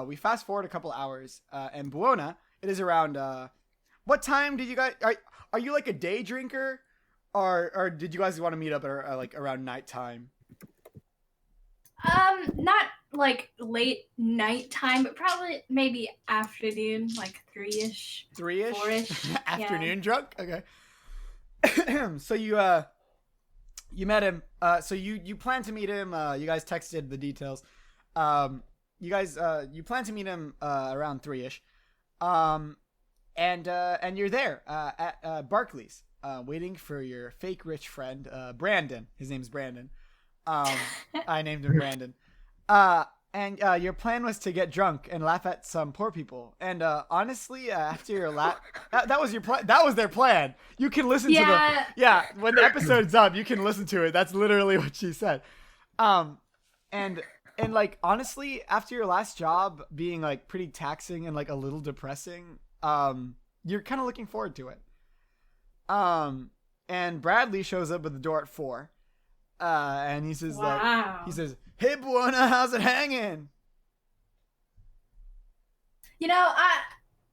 We fast forward a couple hours. And Buona, it is around. What time did you guys? Are you like a day drinker, or did you guys want to meet up at like around nighttime? Not like late nighttime, but probably maybe afternoon, like 3-ish. 3-ish? 4-ish, yeah. Afternoon drunk? Okay. So you met him. So you plan to meet him. You guys texted the details. You plan to meet him around 3-ish. And you're there at Barclays, waiting for your fake rich friend, Brandon. His name's Brandon. I named him Brandon. And your plan was to get drunk and laugh at some poor people. And honestly, after your that was your plan. That was their plan. You can listen to when the episode's up, you can listen to it. That's literally what she said. And like honestly, after your last job being like pretty taxing and like a little depressing, you're kind of looking forward to it. And Bradley shows up at the door at 4. And he says "Hey Buona, how's it hanging?" You know,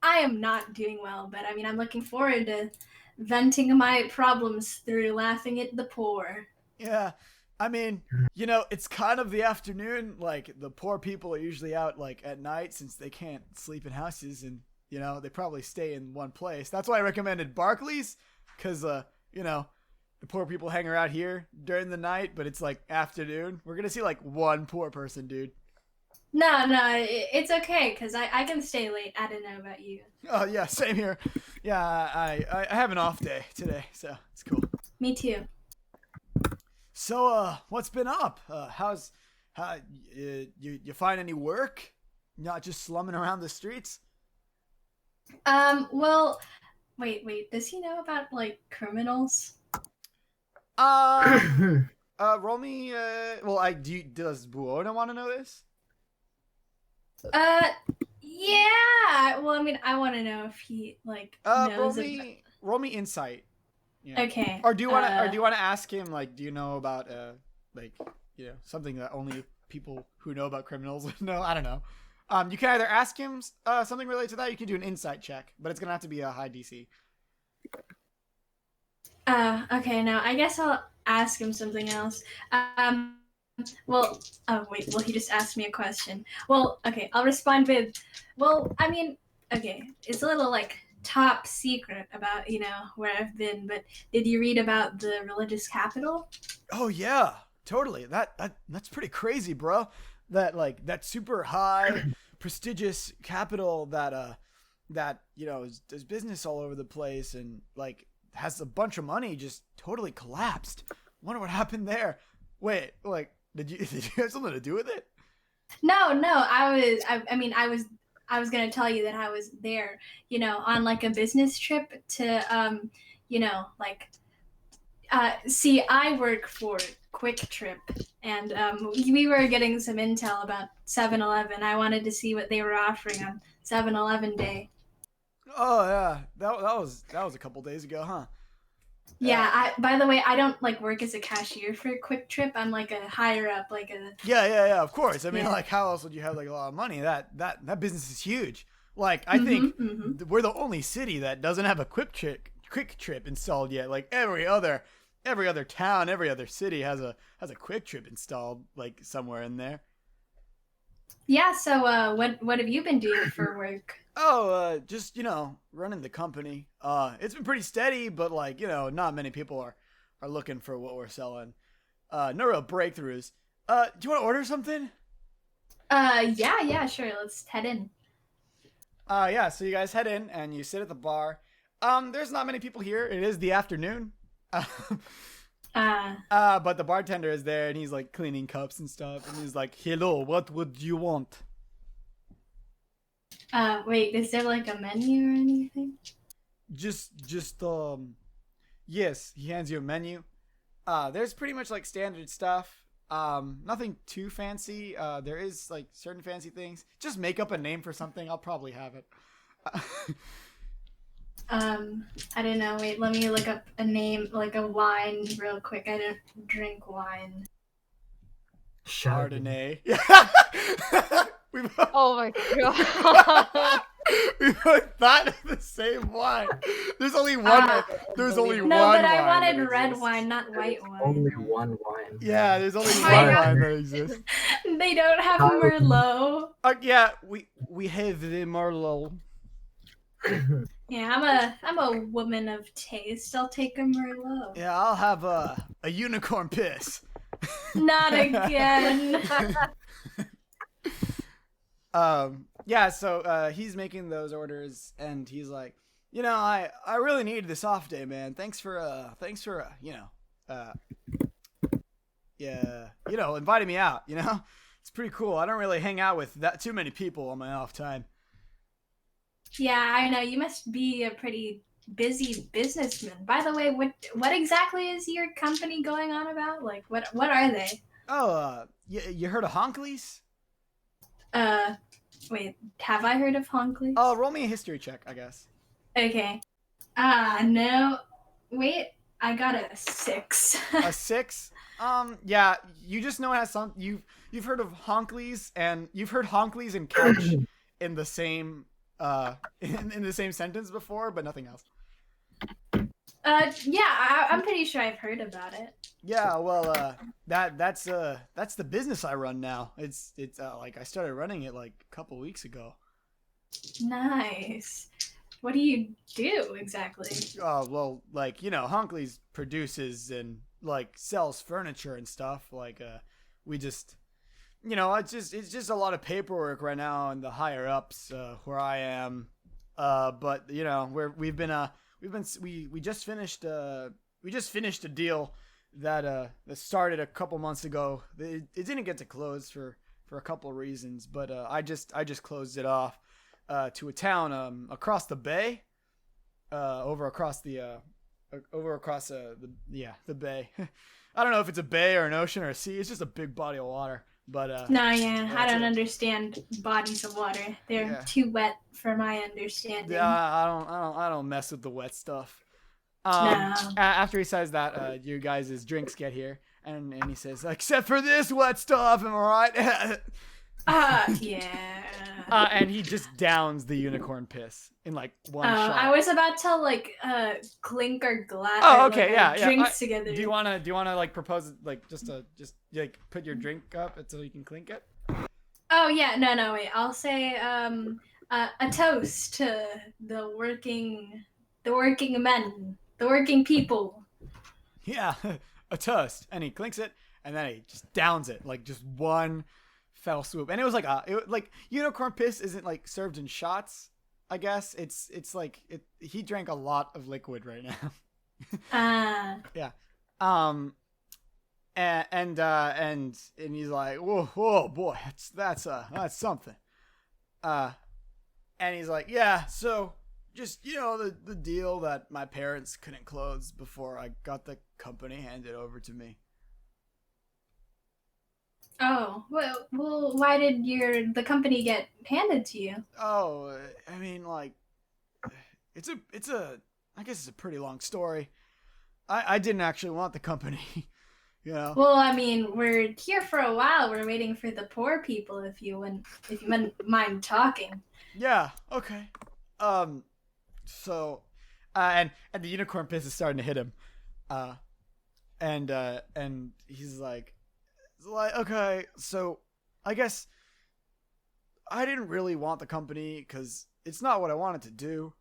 I am not doing well, but I mean, I'm looking forward to venting my problems through laughing at the poor. Yeah, I mean, you know, it's kind of the afternoon. Like the poor people are usually out like at night since they can't sleep in houses, and you know they probably stay in one place. That's why I recommended Barclays, because you know. The poor people hang around here during the night, but it's like afternoon. We're gonna see like one poor person, dude. No, it's okay, because I can stay late. I don't know about you. Oh yeah, same here. Yeah, I have an off day today, so it's cool. Me too. So what's been up? You find any work? Not just slumming around the streets? Well, wait. Does he know about like criminals? Roll me. Well, does Buona want to know this? Yeah. Well, I mean, I want to know if he like knows. Roll me insight. Yeah. Okay. Or do you want to ask him like, do you know about like you know something that only people who know about criminals would know? I don't know. You can either ask him something related to that. Or you can do an insight check, but it's gonna have to be a high DC. Okay, now I guess I'll ask him something else. Well, he just asked me a question. Well, okay, I'll respond with, well, I mean, okay, it's a little like top secret about, you know, where I've been, but did you read about the religious capital? Oh yeah, totally. That's pretty crazy, bro. That super high, prestigious capital that you know does business all over the place and like has a bunch of money just totally collapsed. Wonder what happened there. Wait, like did you have something to do with it? No, I was gonna tell you that I was there, you know, on like a business trip to you know, like see, I work for Quick Trip, and we were getting some intel about 7-Eleven. I wanted to see what they were offering on 7-Eleven Day. Oh yeah, that was a couple days ago, huh? Yeah. By the way, I don't like work as a cashier for Quick Trip. I'm like a higher up, like a. Yeah. Of course. I mean, Yeah. like, how else would you have like a lot of money? That business is huge. Like, I think we're the only city that doesn't have a Quick Trip installed yet. Like every other town, every other city has a Quick Trip installed, like somewhere in there. Yeah. So, what have you been doing for work? Oh, just, you know, running the company. It's been pretty steady, but like, you know, not many people are looking for what we're selling. No real breakthroughs. Do you want to order something? Yeah, sure. Let's head in. Yeah, so you guys head in and you sit at the bar. There's not many people here. It is the afternoon. But the bartender is there and he's like cleaning cups and stuff and he's like, "Hello, what would you want?" Wait, is there like a menu or anything? Just yes, he hands you a menu. There's pretty much like standard stuff. Nothing too fancy. There is like certain fancy things. Just make up a name for something. I'll probably have it. I don't know. Wait, let me look up a name, like a wine, real quick. I don't drink wine. Chardonnay. we both, Oh my god. we both thought of the same wine. There's only one. There's only No, one. but I wine wanted that red exists. wine, not white wine. Only one wine. Yeah, there's only Oh one my wine that exists. They don't have How- Merlot. Yeah, we have the Merlot. Yeah, I'm a woman of taste. I'll take a Merlot. Yeah, I'll have a unicorn piss. Not again. Yeah, so he's making those orders and he's like, I really need this off day, man. Thanks for inviting me out, It's pretty cool. I don't really hang out with that too many people on my off time. Yeah, I know. You must be a pretty busy businessman. By the way, what exactly is your company going on about? Like, what are they? Oh, you heard of Honkley's? Wait, have I heard of Honkley? Oh, roll me a history check, I guess. Okay. No. Wait, I got a 6. A 6? Yeah, you just know it has some. You've heard of Honkley's, and you've heard Honkley's and couch in the same in the same sentence before, but nothing else. Yeah, I'm pretty sure I've heard about it. Yeah, well, that's the business I run now. It's like I started running it like a couple weeks ago. Nice. What do you do exactly? Well, like Honkley's produces and like sells furniture and stuff. Like we just, it's just a lot of paperwork right now and the higher ups where I am. But we just finished a deal that started a couple months ago. It didn't get to close for a couple of reasons, but I just closed it off to a town across the bay, over across the bay. I don't know if it's a bay or an ocean or a sea. It's just a big body of water. But No, yeah, I that's don't it. understand bodies of water. They're Yeah. too wet for my understanding. Yeah, I don't mess with the wet stuff. No. After he says that, you guys' drinks get here, and he says, except for this wet stuff, am I right? Yeah. And he just downs the unicorn piss in like one shot. I was about to clink our glass. Oh, okay, yeah. Drinks together. Do you wanna like propose like just put your drink up so you can clink it? Oh yeah, no, wait. I'll say a toast to the working men, the working people. Yeah, a toast, and he clinks it, and then he just downs it like just one fell swoop. And it was like unicorn piss isn't like served in shots. I guess it's like he drank a lot of liquid right now. Yeah. And he's like, whoa boy, that's something. And he's like, yeah, so just the deal that my parents couldn't close before I got the company handed over to me. Oh, well, why did the company get handed to you? Oh, I mean, like, it's a I guess it's a pretty long story. I didn't actually want the company, Well, I mean, we're here for a while. We're waiting for the poor people. If you wouldn't mind talking. Yeah. Okay. So, and the unicorn piss is starting to hit him, and he's like, okay, so I guess I didn't really want the company because it's not what I wanted to do.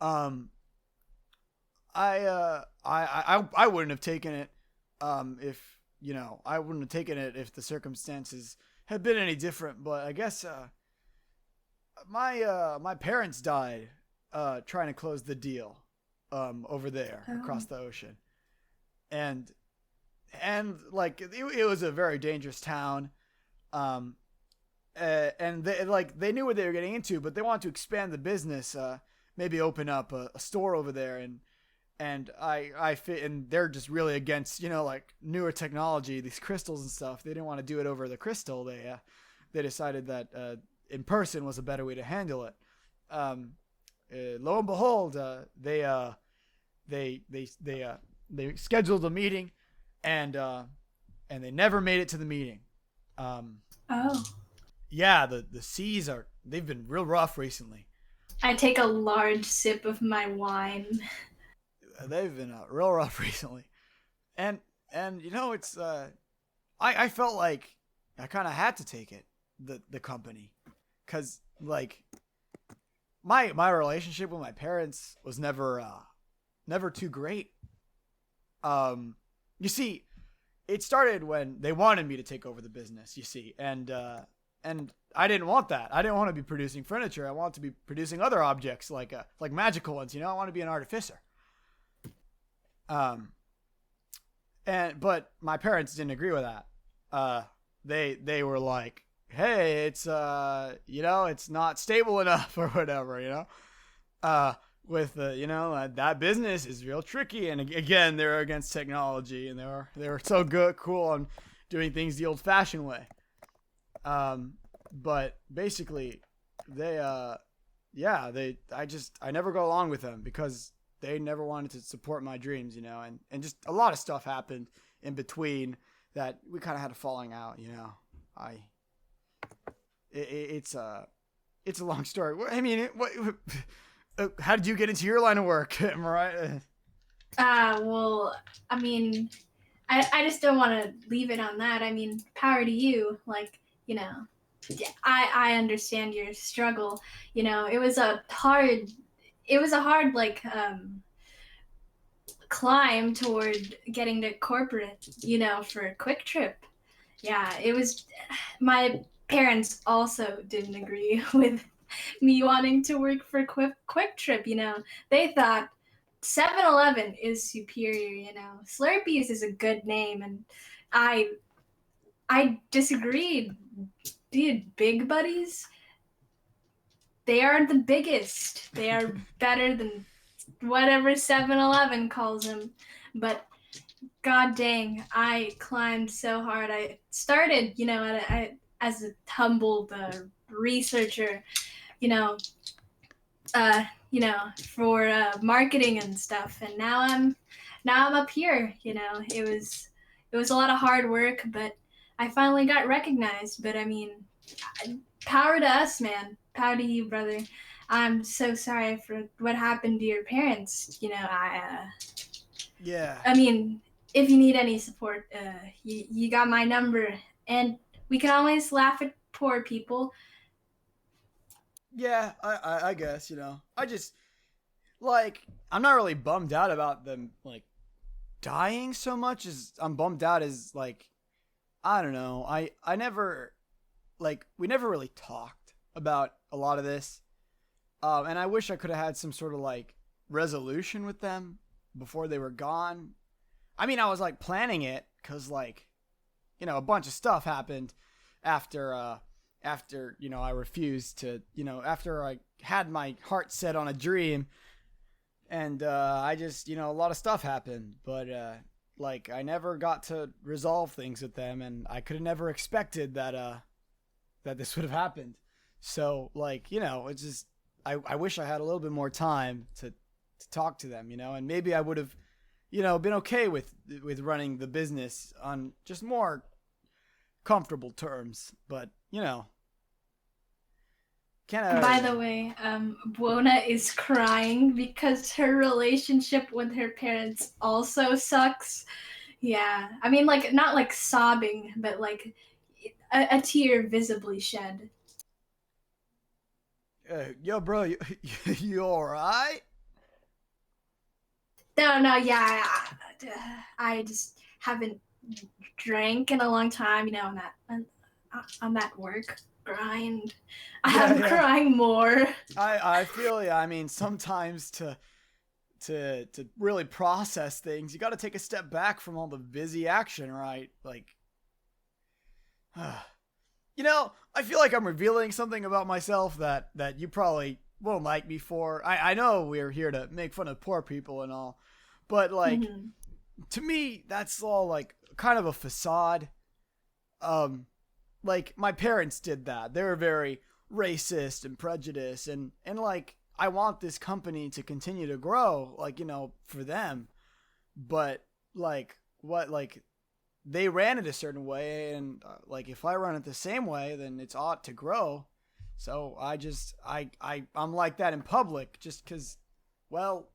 I wouldn't have taken it if I wouldn't have taken it if the circumstances had been any different. But I guess my parents died trying to close the deal over there across the ocean, and like it was a very dangerous town, and they knew what they were getting into, but they wanted to expand the business, maybe open up a store over there, and I fit, and they're just really against, like newer technology, these crystals and stuff. They didn't want to do it over the crystal. They decided that in person was a better way to handle it. Lo and behold, they scheduled a meeting, and they never made it to the meeting. Oh. Yeah, the seas they've been real rough recently. I take a large sip of my wine. They've been real rough recently, and it's I felt like I kind of had to take it, the company, because like my relationship with my parents was never too great. You see, it started when they wanted me to take over the business. You see, and I didn't want that. I didn't want to be producing furniture. I wanted to be producing other objects like magical ones. I want to be an artificer. But my parents didn't agree with that. They were like, hey, it's it's not stable enough or whatever, that business is real tricky. And again, they're against technology, and they were so cool on doing things the old fashioned way. But basically I never go along with them because they never wanted to support my dreams, and just a lot of stuff happened in between that we kind of had a falling out, It's a long story. I mean, how did you get into your line of work? Am I right? Well, I mean, I just don't want to leave it on that. I mean, power to you. Like, I understand your struggle. It was a hard climb toward getting to corporate, for Quick Trip. Yeah, it was. My parents also didn't agree with me wanting to work for Quick Trip. They thought 7-Eleven is superior. Slurpees is a good name, and I disagreed. Dude, Big Buddies, they are the biggest. They are better than whatever 7-Eleven calls them. But god dang, I climbed so hard. I started, as a humble researcher, for marketing and stuff. And now I'm up here. It was a lot of hard work, but I finally got recognized. But I mean, power to us, man. Power to you, brother. I'm so sorry for what happened to your parents. Yeah. I mean, if you need any support, you got my number, and we can always laugh at poor people. Yeah, I guess, I just, I'm not really bummed out about them, dying so much as I'm bummed out as, I don't know, I never, we never really talked about a lot of this, and I wish I could have had some sort of, resolution with them before they were gone. I mean, I was, planning it, because, a bunch of stuff happened after I refused to, after I had my heart set on a dream, and I just, a lot of stuff happened, but I never got to resolve things with them, and I could have never expected that this would have happened. So it's just, I wish I had a little bit more time to talk to them, and maybe I would have, been okay with running the business on just more comfortable terms, but By the way, Buona is crying because her relationship with her parents also sucks. Yeah, I mean, not sobbing, but a tear visibly shed. Yo, bro, you all right? No, yeah, I just haven't drank in a long time, on that work grind. I'm crying more. I feel you. I mean, sometimes to really process things, you got to take a step back from all the busy action, right? I feel like I'm revealing something about myself that you probably won't like me for. I know we're here to make fun of poor people and all, but like Mhm. to me that's all like kind of a facade. Like my parents did that. They were very racist and prejudiced, and like I want this company to continue to grow, like for them, but like what like they ran it a certain way, and like if I run it the same way, then it's ought to grow. So I'm like that in public, just because, well,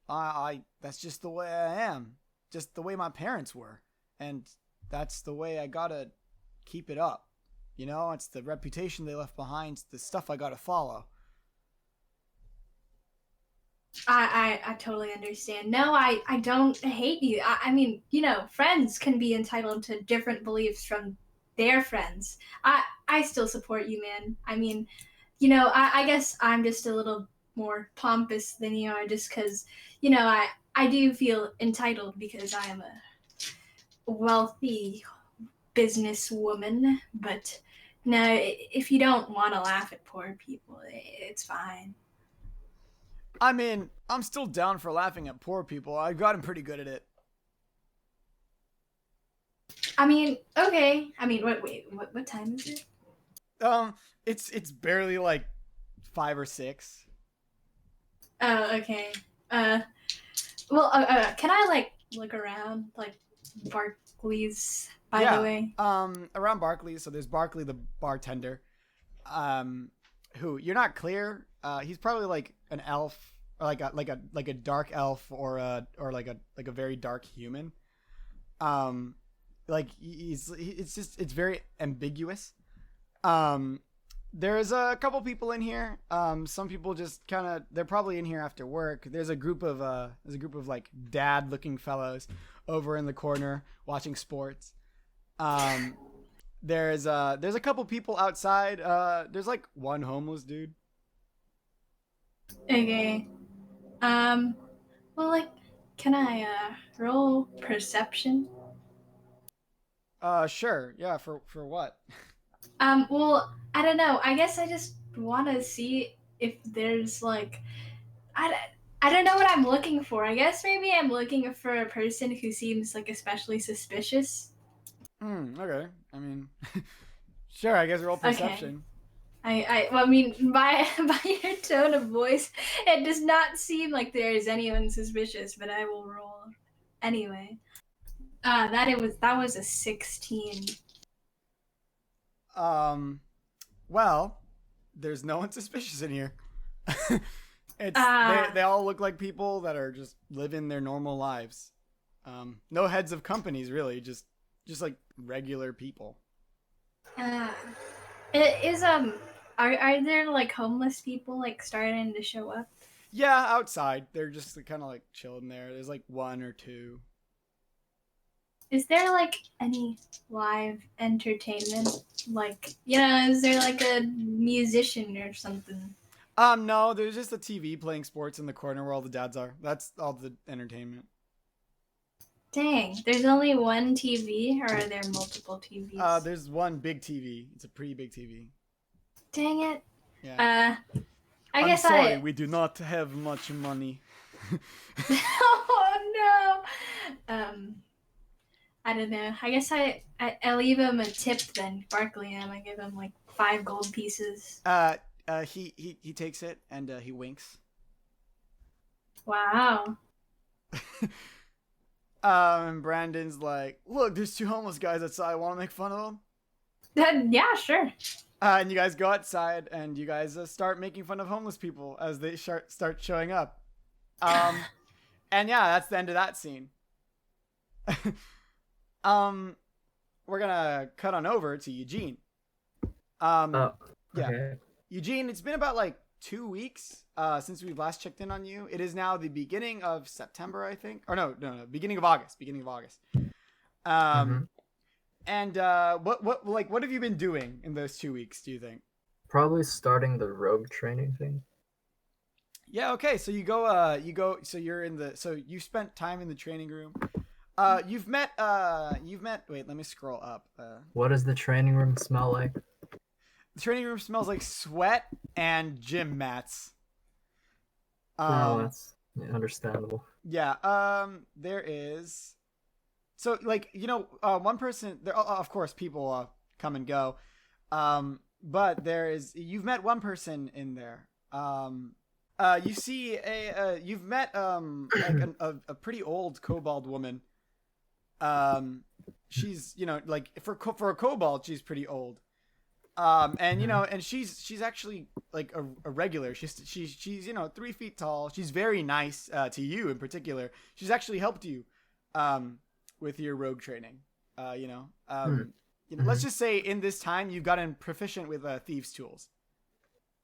I that's just the way I am, just the way my parents were, and that's the way I gotta keep it up. It's the reputation they left behind, it's the stuff I gotta follow. I totally understand. No, I don't hate you. I mean, friends can be entitled to different beliefs from their friends. I still support you, man. I mean, I guess I'm just a little more pompous than you are, just because, I do feel entitled because I am a wealthy businesswoman. But no, if you don't want to laugh at poor people, it's fine. I mean, I'm still down for laughing at poor people. I've gotten pretty good at it. I mean, okay. I mean, wait, what time is it? It's barely like 5 or 6. Oh, okay. Well, can I like look around, like Barclays, by the way? Around Barclays, so there's Barkley the bartender, who you're not clear. He's probably like an elf, or like a dark elf, or like a very dark human. Like it's very ambiguous. There's a couple people in here. Some people just they're probably in here after work. There's a group of like dad looking fellows over in the corner watching sports. There's a couple people outside. There's like one homeless dude. Okay. Well, like, can I roll perception? Sure. Yeah. For what? Well, I don't know. I guess I just want to see if there's like, I don't know what I'm looking for. I guess maybe I'm looking for a person who seems like especially suspicious. Okay. I mean, sure. I guess roll perception. Well, I mean, by your tone of voice, it does not seem like there is anyone suspicious, but I will roll anyway. That was a 16. Well, there's no one suspicious in here. It's they all look like people that are just living their normal lives. No heads of companies really, just like regular people. Are there like homeless people like starting to show up? Yeah, outside. They're just kind of like chilling there. There's like one or two. Is there like any live entertainment? Like, is there like a musician or something? No, there's just a TV playing sports in the corner where all the dads are. That's all the entertainment. Dang, there's only one TV, or are there multiple TVs? There's one big TV. It's a pretty big TV. Dang it. Yeah. I'm sorry, we do not have much money. Oh no. I don't know. I guess I leave him a tip then, Barkley. I give him like 5 gold pieces. He takes it and he winks. Wow. And Brandon's like, look, there's 2 homeless guys outside. Want to make fun of them? Yeah, sure. And you guys go outside and you guys start making fun of homeless people as they start showing up. And yeah, that's the end of that scene. We're gonna cut on over to Eugene. Okay. Yeah, Eugene, it's been about like 2 weeks since we've last checked in on you. It is now the beginning of September, I think, or no, beginning of August. And what have you been doing in those 2 weeks, do you think? Probably starting the rogue training thing. Yeah, okay. So you spent time in the training room. You've met wait, let me scroll up. What does the training room smell like? The training room smells like sweat and gym mats. Oh, that's understandable. Yeah. There is. So like one person. There, of course, people come and go. But there is. You've met one person in there. You see you've met like a pretty old kobold woman. She's like for a kobold, she's pretty old. And and she's actually like a regular. She's 3 feet tall. She's very nice to you in particular. She's actually helped you with your rogue training. Let's just say in this time you've gotten proficient with thieves' tools.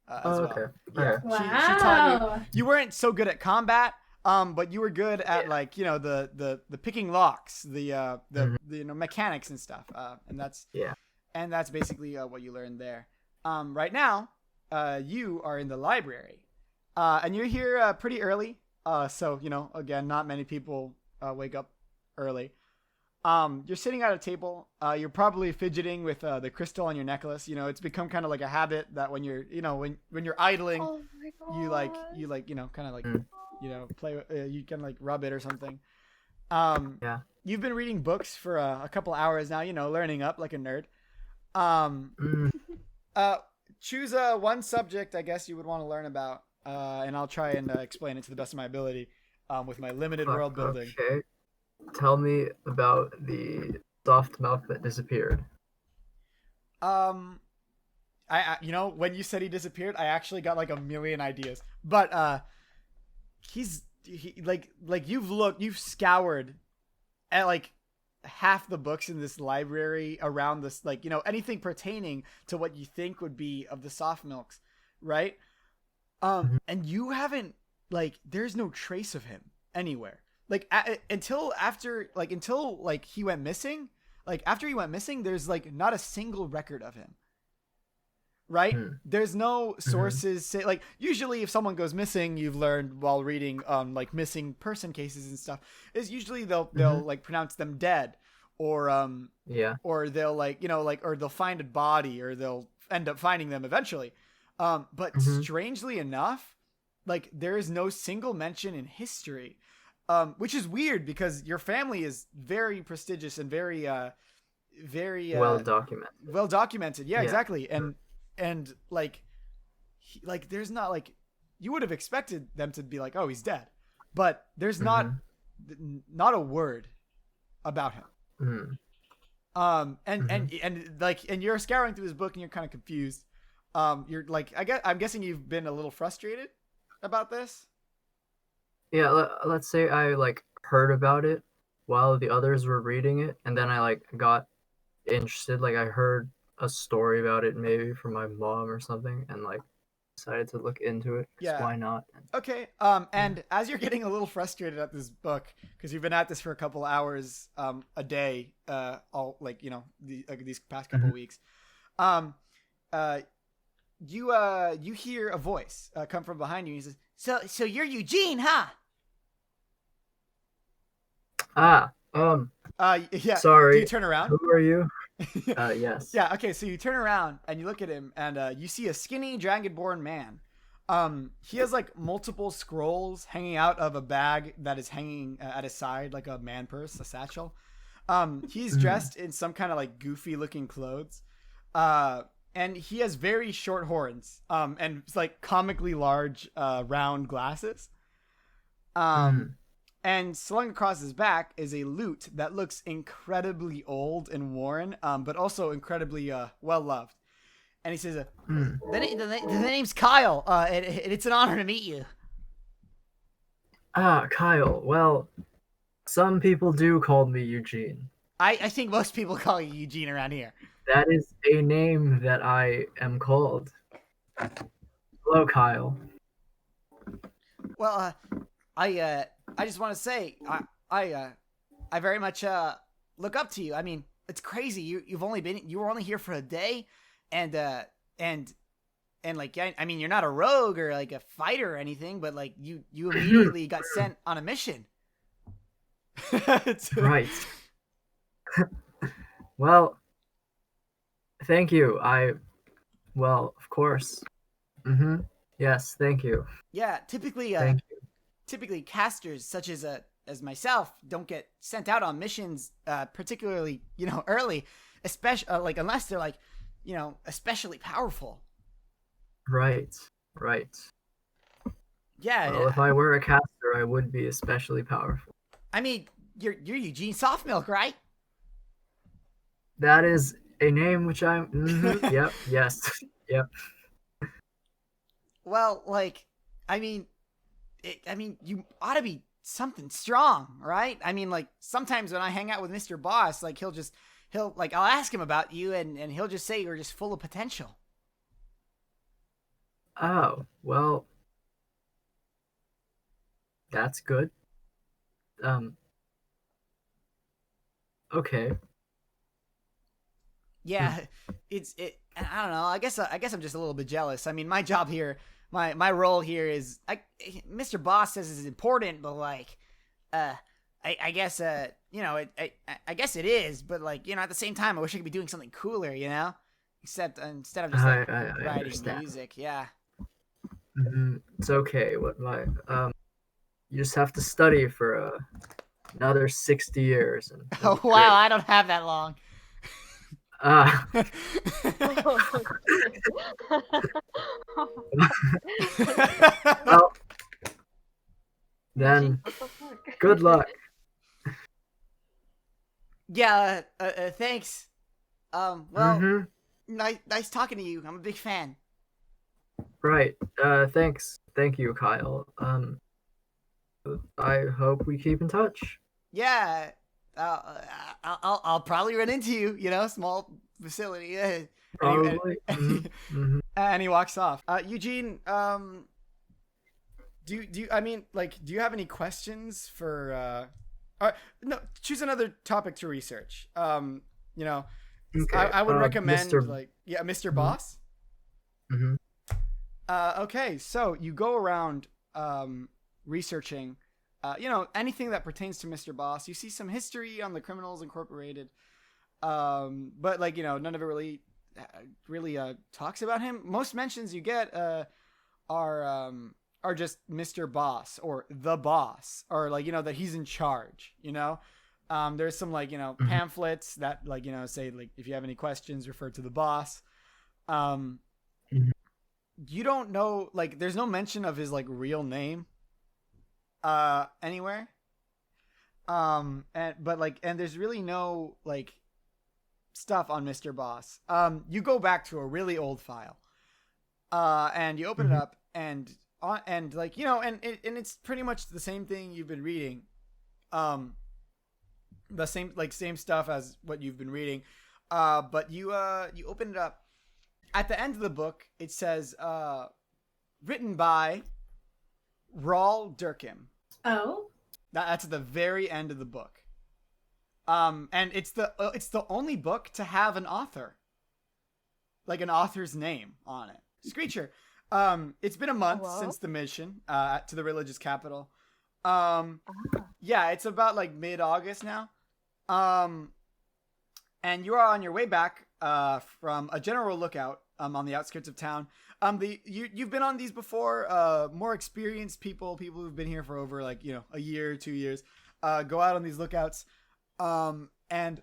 As well. Okay. Yeah. Okay. She taught you. You weren't so good at combat, but you were good at like the picking locks, the mechanics and stuff. And that's basically what you learned there. Right now, you are in the library, and you're here pretty early. So again, not many people wake up early. You're sitting at a table. You're probably fidgeting with the crystal on your necklace. It's become kind of like a habit that when you're when you're idling, Oh my god. you kind of like play. You can like rub it or something. Yeah. You've been reading books for a couple hours now. Learning up like a nerd. Choose one subject I guess you would want to learn about, and I'll try and explain it to the best of my ability with my limited world building. Okay. Tell me about the soft mouth that disappeared. I when you said he disappeared, I actually got like a million ideas, but he's like you've scoured at like half the books in this library around this, like anything pertaining to what you think would be of the soft milks, right? And you haven't, like, there's no trace of him anywhere, like until he went missing. Like after he went missing, there's like not a single record of him, right? There's no sources say, like, usually if someone goes missing, you've learned while reading like missing person cases and stuff, is usually they'll like pronounce them dead, or or they'll or they'll find a body, or they'll end up finding them eventually. But strangely enough, like there is no single mention in history, which is weird because your family is very prestigious and very well documented. Yeah, exactly. And like there's not, like, you would have expected them to be like, oh, he's dead, but there's not a word about him. And you're scouring through this book and you're kind of confused. You're like, I'm guessing you've been a little frustrated about this. Yeah, let's say I like heard about it while the others were reading it, and then I like got interested. Like I heard a story about it maybe from my mom or something, and like decided to look into it. Yeah. Why not? Okay. And as you're getting a little frustrated at this book, because you've been at this for a couple hours a day, all like these past couple weeks, you hear a voice come from behind you. He says, "So you're Eugene, huh?" Yeah. Sorry. Do you turn around? Who are you? Yes. Yeah. Okay. So you turn around and you look at him, and you see a skinny, dragonborn man. He has like multiple scrolls hanging out of a bag that is hanging at his side, like a man purse, a satchel. He's dressed in some kind of like goofy looking clothes. And he has very short horns. And it's like comically large, round glasses. And slung across his back is a lute that looks incredibly old and worn, but also incredibly well loved. And he says, "The name's Kyle. It's an honor to meet you." Kyle. Well, some people do call me Eugene. I think most people call you Eugene around here. That is a name that I am called. Hello, Kyle. Well, I just want to say I very much look up to you. I mean, it's crazy. You were only here for a day, and like, I mean, you're not a rogue or like a fighter or anything, but like you immediately got sent on a mission. Right. Well, thank you. Well, of course. Mm-hmm. Yes, thank you. Yeah, typically Thank you. typically casters such as myself don't get sent out on missions particularly, early, especially like unless they're like, especially powerful. Right. Right. Yeah, Well, if I were a caster, I would be especially powerful. I mean, you're Eugene Softmilk, right? That is a name which I'm. Yep. Yes. Yep. Well, like, I mean, you ought to be something strong, right? I mean, like sometimes when I hang out with Mr. Boss, like he'll like I'll ask him about you, and he'll just say you're just full of potential. Oh, well, that's good. Um. Okay. Yeah, I don't know. I guess I'm just a little bit jealous. I mean, my job here, my role here is Mr. Boss says it's important, but like, I guess I guess it is, but like at the same time, I wish I could be doing something cooler, Except instead of just like I writing understand. music, yeah. It's okay. What my you just have to study for another 60 years, and Oh it'll be wow, I don't have that long. great. Well, then good luck. Yeah, thanks. Well, Mhm. nice talking to you. I'm a big fan. Right. Thanks. Thank you, Kyle. I hope we keep in touch. Yeah, I'll probably run into you. Small facility. Yeah. Probably. And he walks off. Eugene, do you? I mean, like, do you have any questions for? No, choose another topic to research. Okay. I would recommend Mr. Mr. Boss. Mhm. Okay, so you go around researching, anything that pertains to Mr. Boss. You see some history on the Criminals Incorporated, but like none of it really talks about him. Most mentions you get are just Mr. Boss or the boss, or like that he's in charge. There's some like pamphlets that like say like if you have any questions, refer to the boss. You don't know, like there's no mention of his like real name anywhere. And there's really no like stuff on Mr. Boss. You go back to a really old file. And you open it up and like and it's pretty much the same thing you've been reading. The same stuff as what you've been reading. But you open it up. At the end of the book, it says, written by Raul Durkin. Oh. That's at the very end of the book. And it's the only book to have an author, like an author's name on it. Screecher. It's been a month since the mission to the religious capital. Yeah, it's about like mid-August now. And you are on your way back from a general lookout on the outskirts of town. You've been on these before. More experienced people who've been here for over like a year, 2 years, go out on these lookouts, and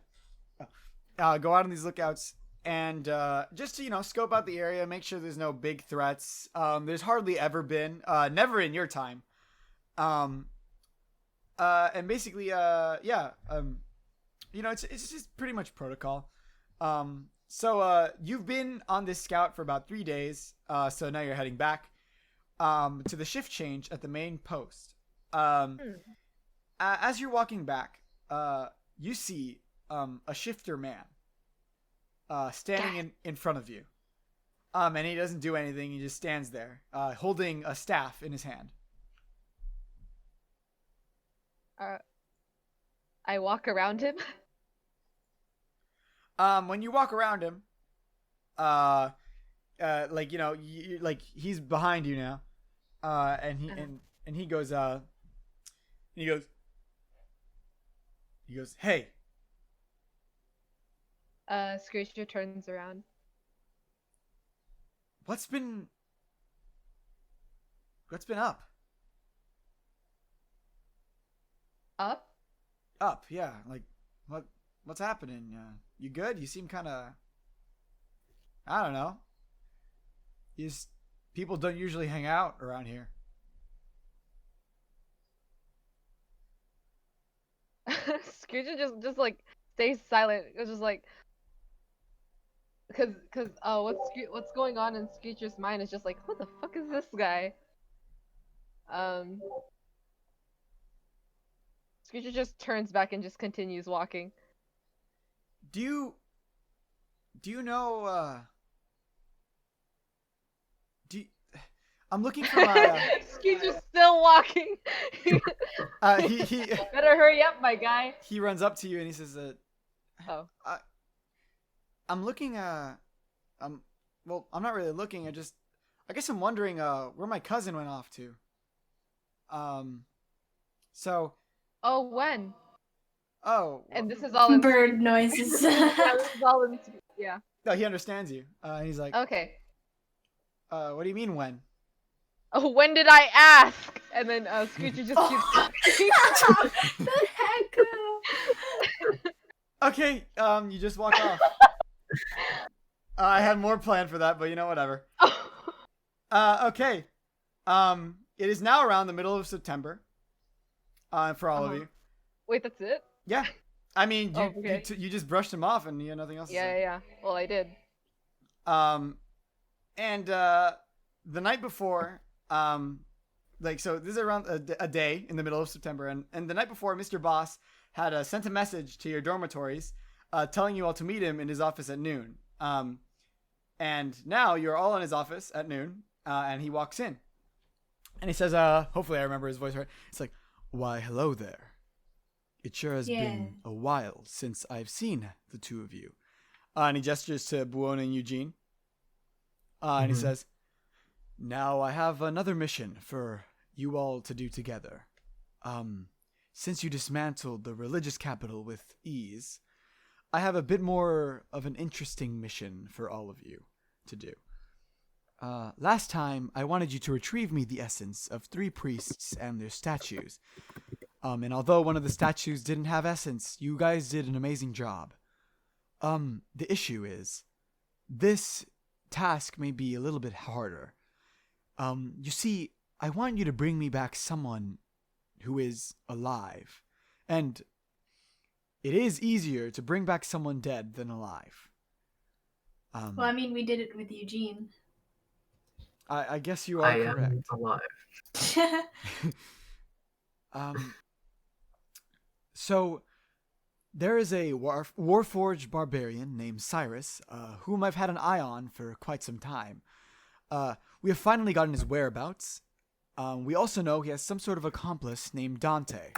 just to scope out the area, make sure there's no big threats. There's hardly ever been, never in your time, and basically it's just pretty much protocol. So you've been on this scout for about 3 days. So now you're heading back to the shift change at the main post. As you're walking back, you see a shifter man standing in front of you. And he doesn't do anything. He just stands there, holding a staff in his hand. I walk around him. When you walk around him, like like he's behind you now, and he goes, hey. Screecher turns around. What's been up? Up? Up, yeah. Like, what's happening? You good? You seem kind of, I don't know. People don't usually hang out around here. Scrooge just like stays silent. It was just like, cause what's going on in Screecher's mind is just like, who the fuck is this guy? Screecher just turns back and just continues walking. Do you know? I'm looking for my. Screecher's still walking. He Better hurry up, my guy. he runs up to you and he says, Oh. I'm looking. Well, I'm not really looking. I guess I'm wondering where my cousin went off to. So. Oh, when? Oh. And this is all in Bird noises. yeah, this is all in yeah. No, he understands you. And he's like, Okay. what do you mean when? Oh, when did I ask? And then Screecher just keeps talking. The heck? Okay, you just walk off. I had more planned for that, but whatever. Okay. It is now around the middle of September. For all of you. Wait, that's it? Yeah. I mean, okay. you just brushed him off and you had nothing else to say. Yeah. Well, I did. And the night before, so this is around a day in the middle of September, and the night before, Mr. Boss had sent a message to your dormitories, telling you all to meet him in his office at noon. And now you're all in his office at noon, and he walks in, and he says, hopefully I remember his voice right. It's like, "Why, hello there. It sure has been a while since I've seen the two of you." And he gestures to Buona and Eugene. And he says, "Now I have another mission for you all to do together. Since you dismantled the religious capital with ease, I have a bit more of an interesting mission for all of you to do. Last time, I wanted you to retrieve me the essence of 3 priests and their statues. And although one of the statues didn't have essence, you guys did an amazing job. The issue is, this task may be a little bit harder. You see, I want you to bring me back someone who is alive. And it is easier to bring back someone dead than alive." Well, I mean, we did it with Eugene. I guess you are correct. am alive. So there is a Warforged barbarian named Cyrus, whom I've had an eye on for quite some time. We have finally gotten his whereabouts. We also know he has some sort of accomplice named Dante.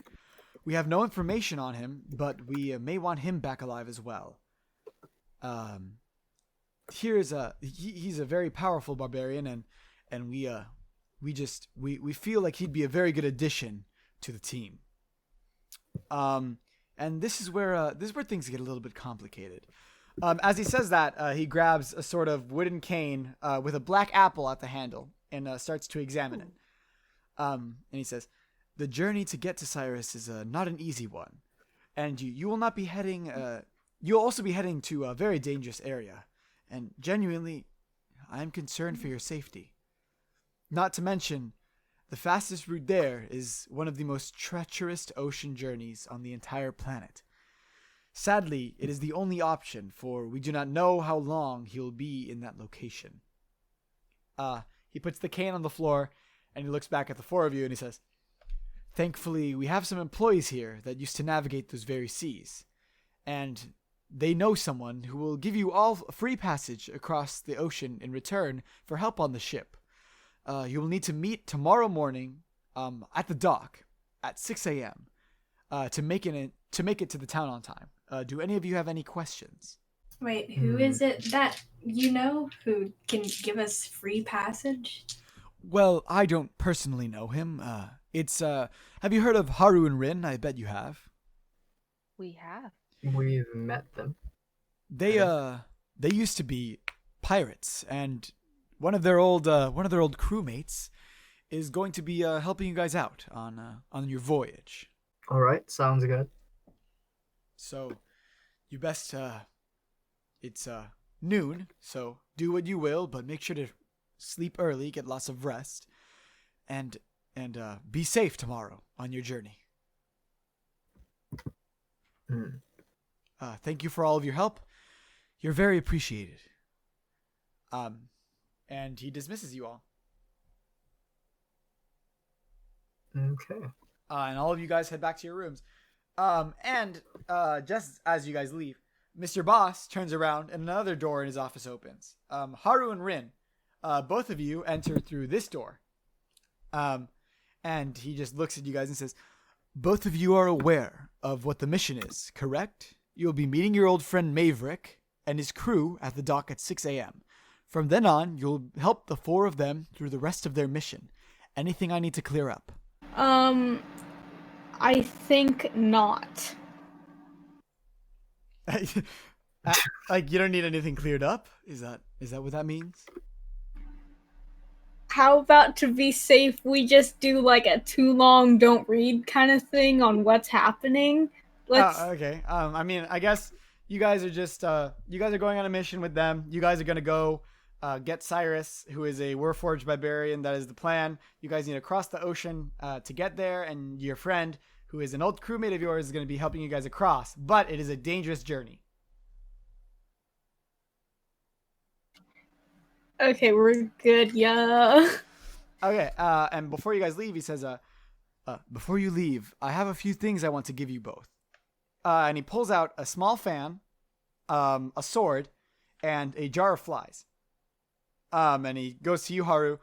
We have no information on him, but we may want him back alive as well. He's a very powerful barbarian, and we feel like he'd be a very good addition to the team. And this is where things get a little bit complicated. As he says that, he grabs a sort of wooden cane with a black apple at the handle and starts to examine it. And he says, "The journey to get to Cyrus is not an easy one, and you will not be heading. You'll also be heading to a very dangerous area, and genuinely, I am concerned for your safety. Not to mention, the fastest route there is one of the most treacherous ocean journeys on the entire planet. Sadly, it is the only option, for we do not know how long he will be in that location." He puts the cane on the floor, and he looks back at the 4 of you, and he says, "Thankfully, we have some employees here that used to navigate those very seas, and they know someone who will give you all free passage across the ocean in return for help on the ship. You will need to meet tomorrow morning at the dock at 6 a.m. To make it to the town on time. Do any of you have any questions?" Wait, who is it that who can give us free passage? Well, I don't personally know him. Have you heard of Haru and Rin? I bet you have. We have. We've met them. They used to be pirates, and one of their old crewmates is going to be helping you guys out on your voyage. All right, sounds good. So, you best it's noon, so do what you will, but make sure to sleep early, get lots of rest, and be safe tomorrow on your journey. Thank you for all of your help. You're very appreciated. And he dismisses you all. Okay. And all of you guys head back to your rooms. And just as you guys leave, Mr. Boss turns around and another door in his office opens. Haru and Rin, both of you enter through this door. And he just looks at you guys and says, both of you are aware of what the mission is, correct? You'll be meeting your old friend Maverick and his crew at the dock at 6 a.m. From then on, you'll help the four of them through the rest of their mission. Anything I need to clear up? I think not. Like, you don't need anything cleared up? Is that what that means? How about, to be safe, we just do like a too long don't read kind of thing on what's happening? Okay. I mean, I guess you guys are just you guys are going on a mission with them. You guys are gonna go get Cyrus, who is a Warforged barbarian. That is the plan. You guys need to cross the ocean to get there, and your friend, who is an old crewmate of yours, is going to be helping you guys across. But it is a dangerous journey. Okay, we're good, yeah. Okay, and before you guys leave, he says, before you leave, I have a few things I want to give you both. And he pulls out a small fan, a sword, and a jar of flies. And he goes to you, Haru,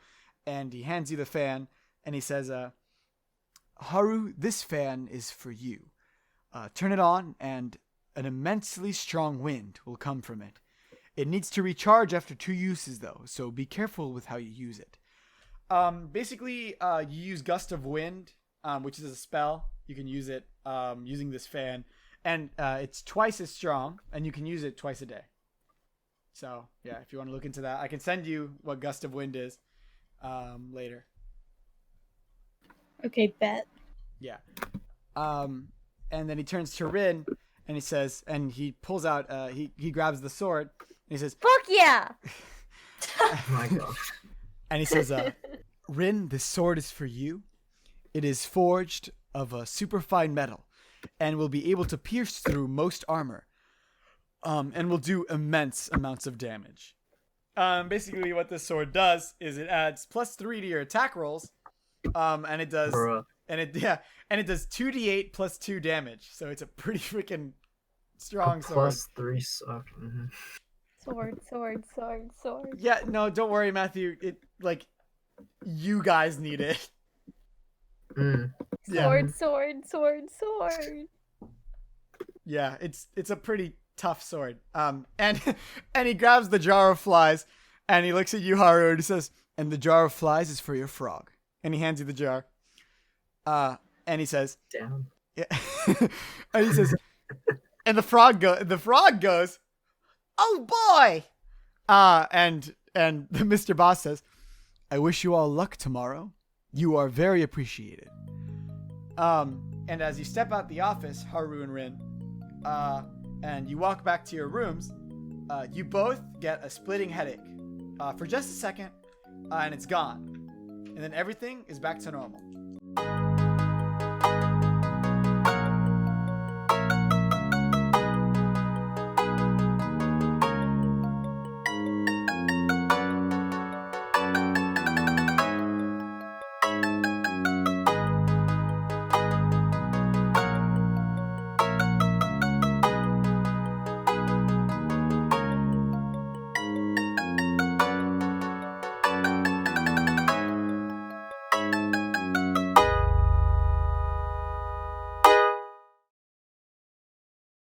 and he hands you the fan, and he says, Haru, this fan is for you. Turn it on, and an immensely strong wind will come from it. It needs to recharge after 2 uses, though, so be careful with how you use it. Basically, you use Gust of Wind, which is a spell. You can use it using this fan, and it's twice as strong, and you can use it twice a day. So, yeah, if you want to look into that, I can send you what Gust of Wind is later. Okay, bet. Yeah. And then he turns to Rin, and he says, and he pulls out, he grabs the sword, and he says, Fuck yeah! Oh my gosh. and he says, Rin, this sword is for you. It is forged of a superfine metal, and will be able to pierce through most armor. And will do immense amounts of damage. Basically what this sword does is it adds +3 to your attack rolls. And it does, Bruh. and it does 2d8 plus 2 damage. So it's a pretty freaking strong sword. +3 suck. Mm-hmm. Sword. Yeah, no, don't worry, Matthew. It, like, you guys need it. Mm. Yeah. Sword. Yeah, it's a pretty tough sword. And he grabs the jar of flies, and he looks at you, Haru, and he says, and the jar of flies is for your frog. And he hands you the jar. And he says, Damn. yeah. And he says, and the frog goes, oh boy. And the Mr. Boss says, I wish you all luck tomorrow. You are very appreciated. And as you step out the office, Haru and Rin, and you walk back to your rooms, you both get a splitting headache for just a second, and it's gone. And then everything is back to normal.